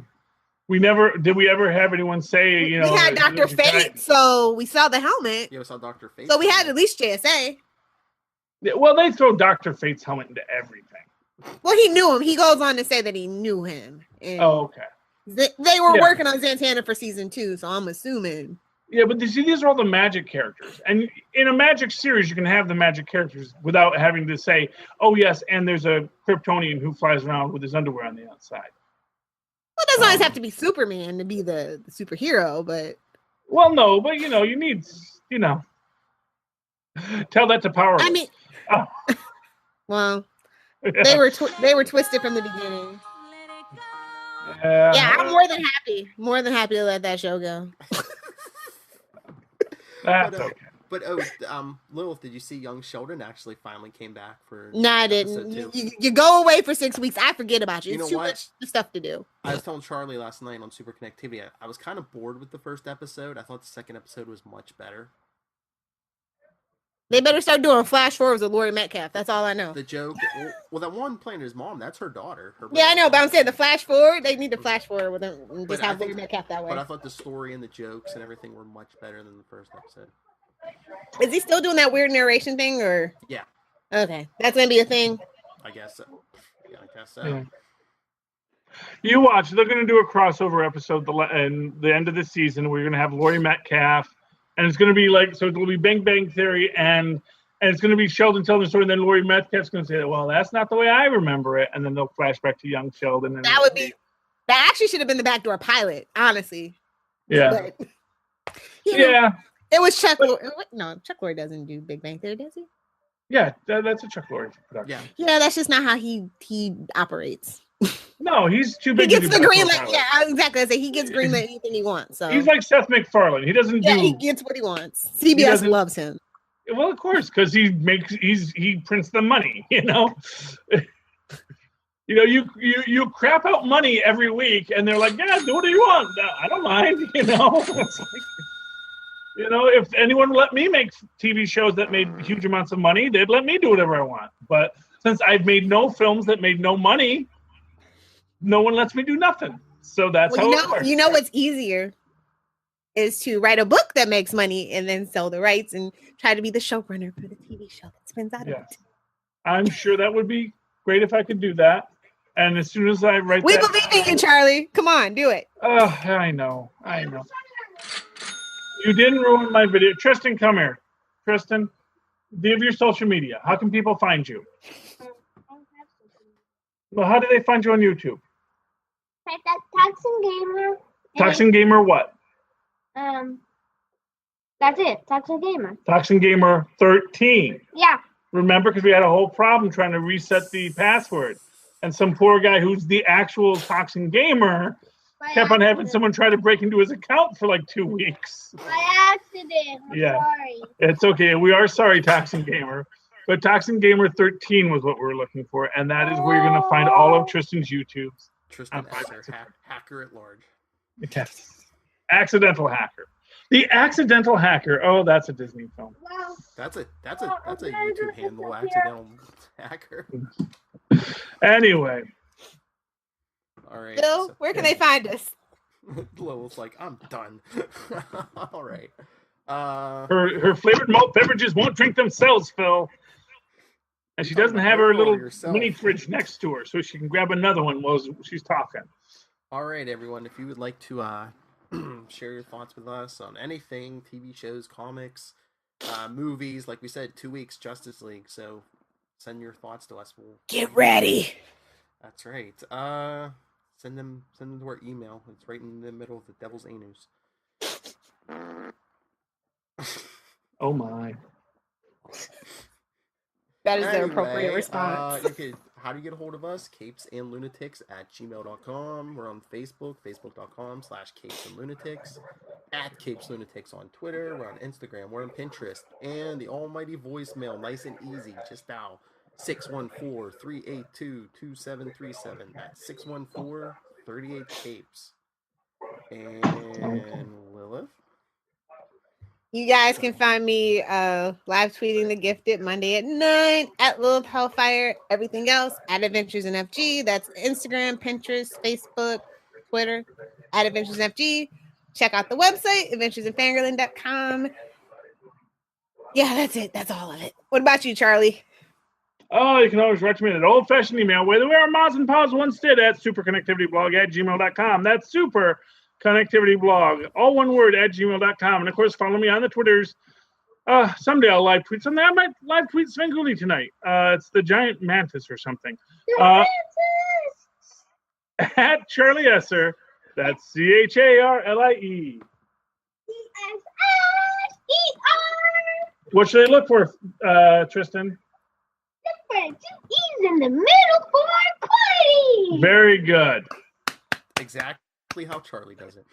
Speaker 6: Did we ever have anyone say,
Speaker 7: we had Dr. Fate, so we saw the helmet.
Speaker 5: Yeah, we saw Dr. Fate.
Speaker 7: So we had at least JSA.
Speaker 6: Yeah, well, they throw Dr. Fate's helmet into everything.
Speaker 7: Well, he knew him. He goes on to say that he knew him.
Speaker 6: Okay.
Speaker 7: They were working on Zatanna for season 2, so I'm assuming.
Speaker 6: Yeah, but these are all the magic characters. And in a magic series, you can have the magic characters without having to say, oh, yes, and there's a Kryptonian who flies around with his underwear on the outside.
Speaker 7: Well, it doesn't always have to be Superman to be the superhero, but...
Speaker 6: Well, no, but, you need, tell that to Power.
Speaker 7: I mean... Oh. Well... They were twisted from the beginning. Yeah, I'm more than happy to let that show go.
Speaker 5: Lilith, did you see Young Sheldon actually finally came back for?
Speaker 7: No, I didn't. You go away for 6 weeks. I forget about you. It's too much stuff to do.
Speaker 5: I was telling Charlie last night on Super Connectivity. I was kind of bored with the first episode. I thought the second episode was much better.
Speaker 7: They better start doing flash forwards with Laurie Metcalf. That's all I know.
Speaker 5: The joke. Well, that one playing his mom, that's her daughter.
Speaker 7: Yeah, I know, but I'm saying the flash forward, they need to flash forward with them and just have Laurie Metcalf that way.
Speaker 5: But I thought the story and the jokes and everything were much better than the first episode.
Speaker 7: Is he still doing that weird narration thing, or?
Speaker 5: Yeah.
Speaker 7: Okay, that's going to be a thing?
Speaker 5: I guess so. Yeah, I guess so.
Speaker 6: Yeah. You watch. They're going to do a crossover episode at the end of the season where you're going to have Laurie Metcalf. And it's going to be so it'll be Bang Bang Theory, and it's going to be Sheldon telling the story, and then Laurie Metcalf's going to say, well, that's not the way I remember it. And then they'll flash back to young Sheldon. And
Speaker 7: that actually should have been the backdoor pilot, honestly.
Speaker 6: Yeah.
Speaker 7: But, it was Chuck Lorre. No, Chuck Lorre doesn't do Big Bang Theory, does he?
Speaker 6: Yeah, that's a Chuck Lorre production.
Speaker 7: Yeah, that's just not how he operates.
Speaker 6: No, he's too big.
Speaker 7: He gets the green light. Yeah, exactly. I say he gets green light anything he wants. So
Speaker 6: he's like Seth MacFarlane. He doesn't do.
Speaker 7: Yeah, he gets what he wants. CBS loves him.
Speaker 6: Well, of course, because he prints the money. You crap out money every week, and they're like, yeah, do what you want. I don't mind. It's if anyone let me make TV shows that made huge amounts of money, they'd let me do whatever I want. But since I've made no films that made no money, no one lets me do nothing. So that's how it works.
Speaker 7: What's easier is to write a book that makes money and then sell the rights and try to be the showrunner for the TV show that spins out of it.
Speaker 6: I'm sure that would be great if I could do that. And as soon as I write
Speaker 7: we believe in you, Charlie. Come on, do it.
Speaker 6: Oh, I know. You didn't ruin my video. Tristan, come here. Tristan, give your social media. How can people find you? Well, how do they find you on YouTube?
Speaker 8: Toxin Gamer.
Speaker 6: Toxin Gamer what?
Speaker 8: That's it. Toxin Gamer.
Speaker 6: Toxin Gamer 13.
Speaker 8: Yeah.
Speaker 6: Remember, because we had a whole problem trying to reset the password. And some poor guy who's the actual Toxin Gamer kept on having someone try to break into his account for like 2 weeks.
Speaker 8: By accident. I'm sorry.
Speaker 6: It's okay. We are sorry, Toxin Gamer. But Toxin Gamer 13 was what we were looking for. And that is where you're going to find all of Tristan's YouTubes.
Speaker 5: Tristan Esser, hacker at large.
Speaker 6: Yes. Accidental Hacker. The Accidental Hacker. Oh, that's a Disney film.
Speaker 8: Well,
Speaker 5: That's a YouTube handle, Accidental Hacker.
Speaker 6: Anyway.
Speaker 5: All right.
Speaker 7: Bill, where can they find us?
Speaker 5: Lilith's like, I'm done. All right.
Speaker 6: Her flavored malt beverages won't drink themselves, Phil. And she doesn't have her little mini fridge next to her, so she can grab another one while she's talking.
Speaker 5: All right, everyone. If you would like to share your thoughts with us on anything, TV shows, comics, movies, like we said, 2 weeks, Justice League. So send your thoughts to us. We'll
Speaker 7: Get ready.
Speaker 5: That's right. Send them to our email. It's right in the middle of the devil's anus.
Speaker 6: Oh my.
Speaker 7: That is their appropriate response.
Speaker 5: How do you get a hold of us? capesandlunatics@gmail.com. We're on Facebook, facebook.com/capesandlunatics. @capeslunatics on Twitter. We're on Instagram. We're on Pinterest. And the almighty voicemail, nice and easy, just now. 614-382-2737. That's 614-38-CAPES. And Lilith?
Speaker 7: You guys can find me live tweeting The Gifted Monday at 9 at Lilith Hellfire. Everything else at Adventures in FG. That's Instagram, Pinterest, Facebook, Twitter at Adventures in FG. Check out the website, adventuresinfangirling.com. Yeah, that's it. That's all of it. What about you, Charlie?
Speaker 6: Oh, you can always write me an old-fashioned email, whether we are mods and pods once did, at superconnectivityblog@gmail.com. That's superconnectivityblog, all one word, @gmail.com. And, of course, follow me on the Twitters. Someday I'll live tweet something. I might live tweet Svengoolie tonight. It's the giant mantis or something. At Charlie Esser. That's CHARLIE. What should they look for, Tristan?
Speaker 8: Different. 2 E's in the middle for quality.
Speaker 6: Very good.
Speaker 5: Exactly how Charlie does it.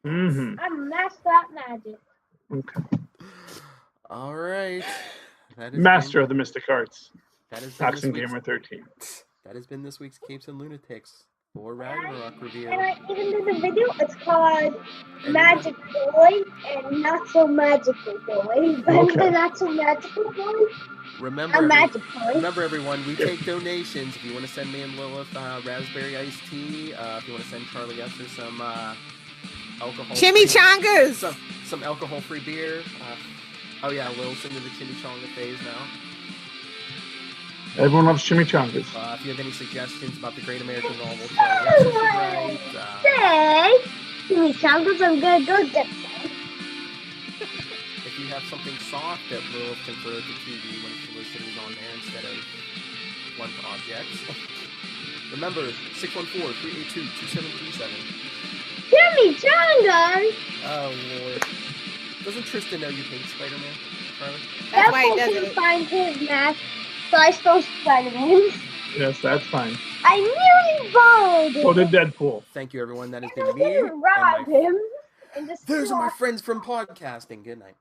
Speaker 6: Mm-hmm.
Speaker 8: I'm a master at magic.
Speaker 6: Okay.
Speaker 5: All right.
Speaker 6: Master of the Mystic Arts.
Speaker 5: That is
Speaker 6: Toxin Gamer 13.
Speaker 5: That has been this week's Capes and Lunatics for Ragnarok review.
Speaker 8: And I even did a video. It's called Magic Boy and Not So Magical Boy.
Speaker 6: Okay.
Speaker 8: The Not So Magical Boy.
Speaker 5: Remember, everyone, we take donations. If you want to send me and Lilith raspberry iced tea, if you want to send Charlie Esther some alcohol,
Speaker 7: Chimichangas.
Speaker 5: Some alcohol-free beer. Oh yeah, Lilith's into the chimichanga phase now.
Speaker 6: Everyone loves chimichangas.
Speaker 5: If you have any suggestions about the Great American Novel, Charlie Esther should write.
Speaker 8: Say, chimichangas, I'm gonna go get some.
Speaker 5: If you have something soft that Lilith can throw at the TV when Felicity's on there instead of blunt objects. Remember, 614-382-2737.
Speaker 8: Chimichangas?
Speaker 5: Oh, Lord. Doesn't Tristan know you hate Spider-Man, Charlie?
Speaker 7: That's why he
Speaker 8: Deadpool
Speaker 7: doesn't.
Speaker 8: couldn't find his mask, so I stole Spider-Man.
Speaker 6: Yes, that's fine.
Speaker 8: I nearly borrowed it.
Speaker 6: So did Deadpool.
Speaker 5: Thank you, everyone. That has
Speaker 8: And I
Speaker 5: been me.
Speaker 8: didn't rob him. And just
Speaker 5: Those are my
Speaker 8: walked.
Speaker 5: friends from podcasting. Good night.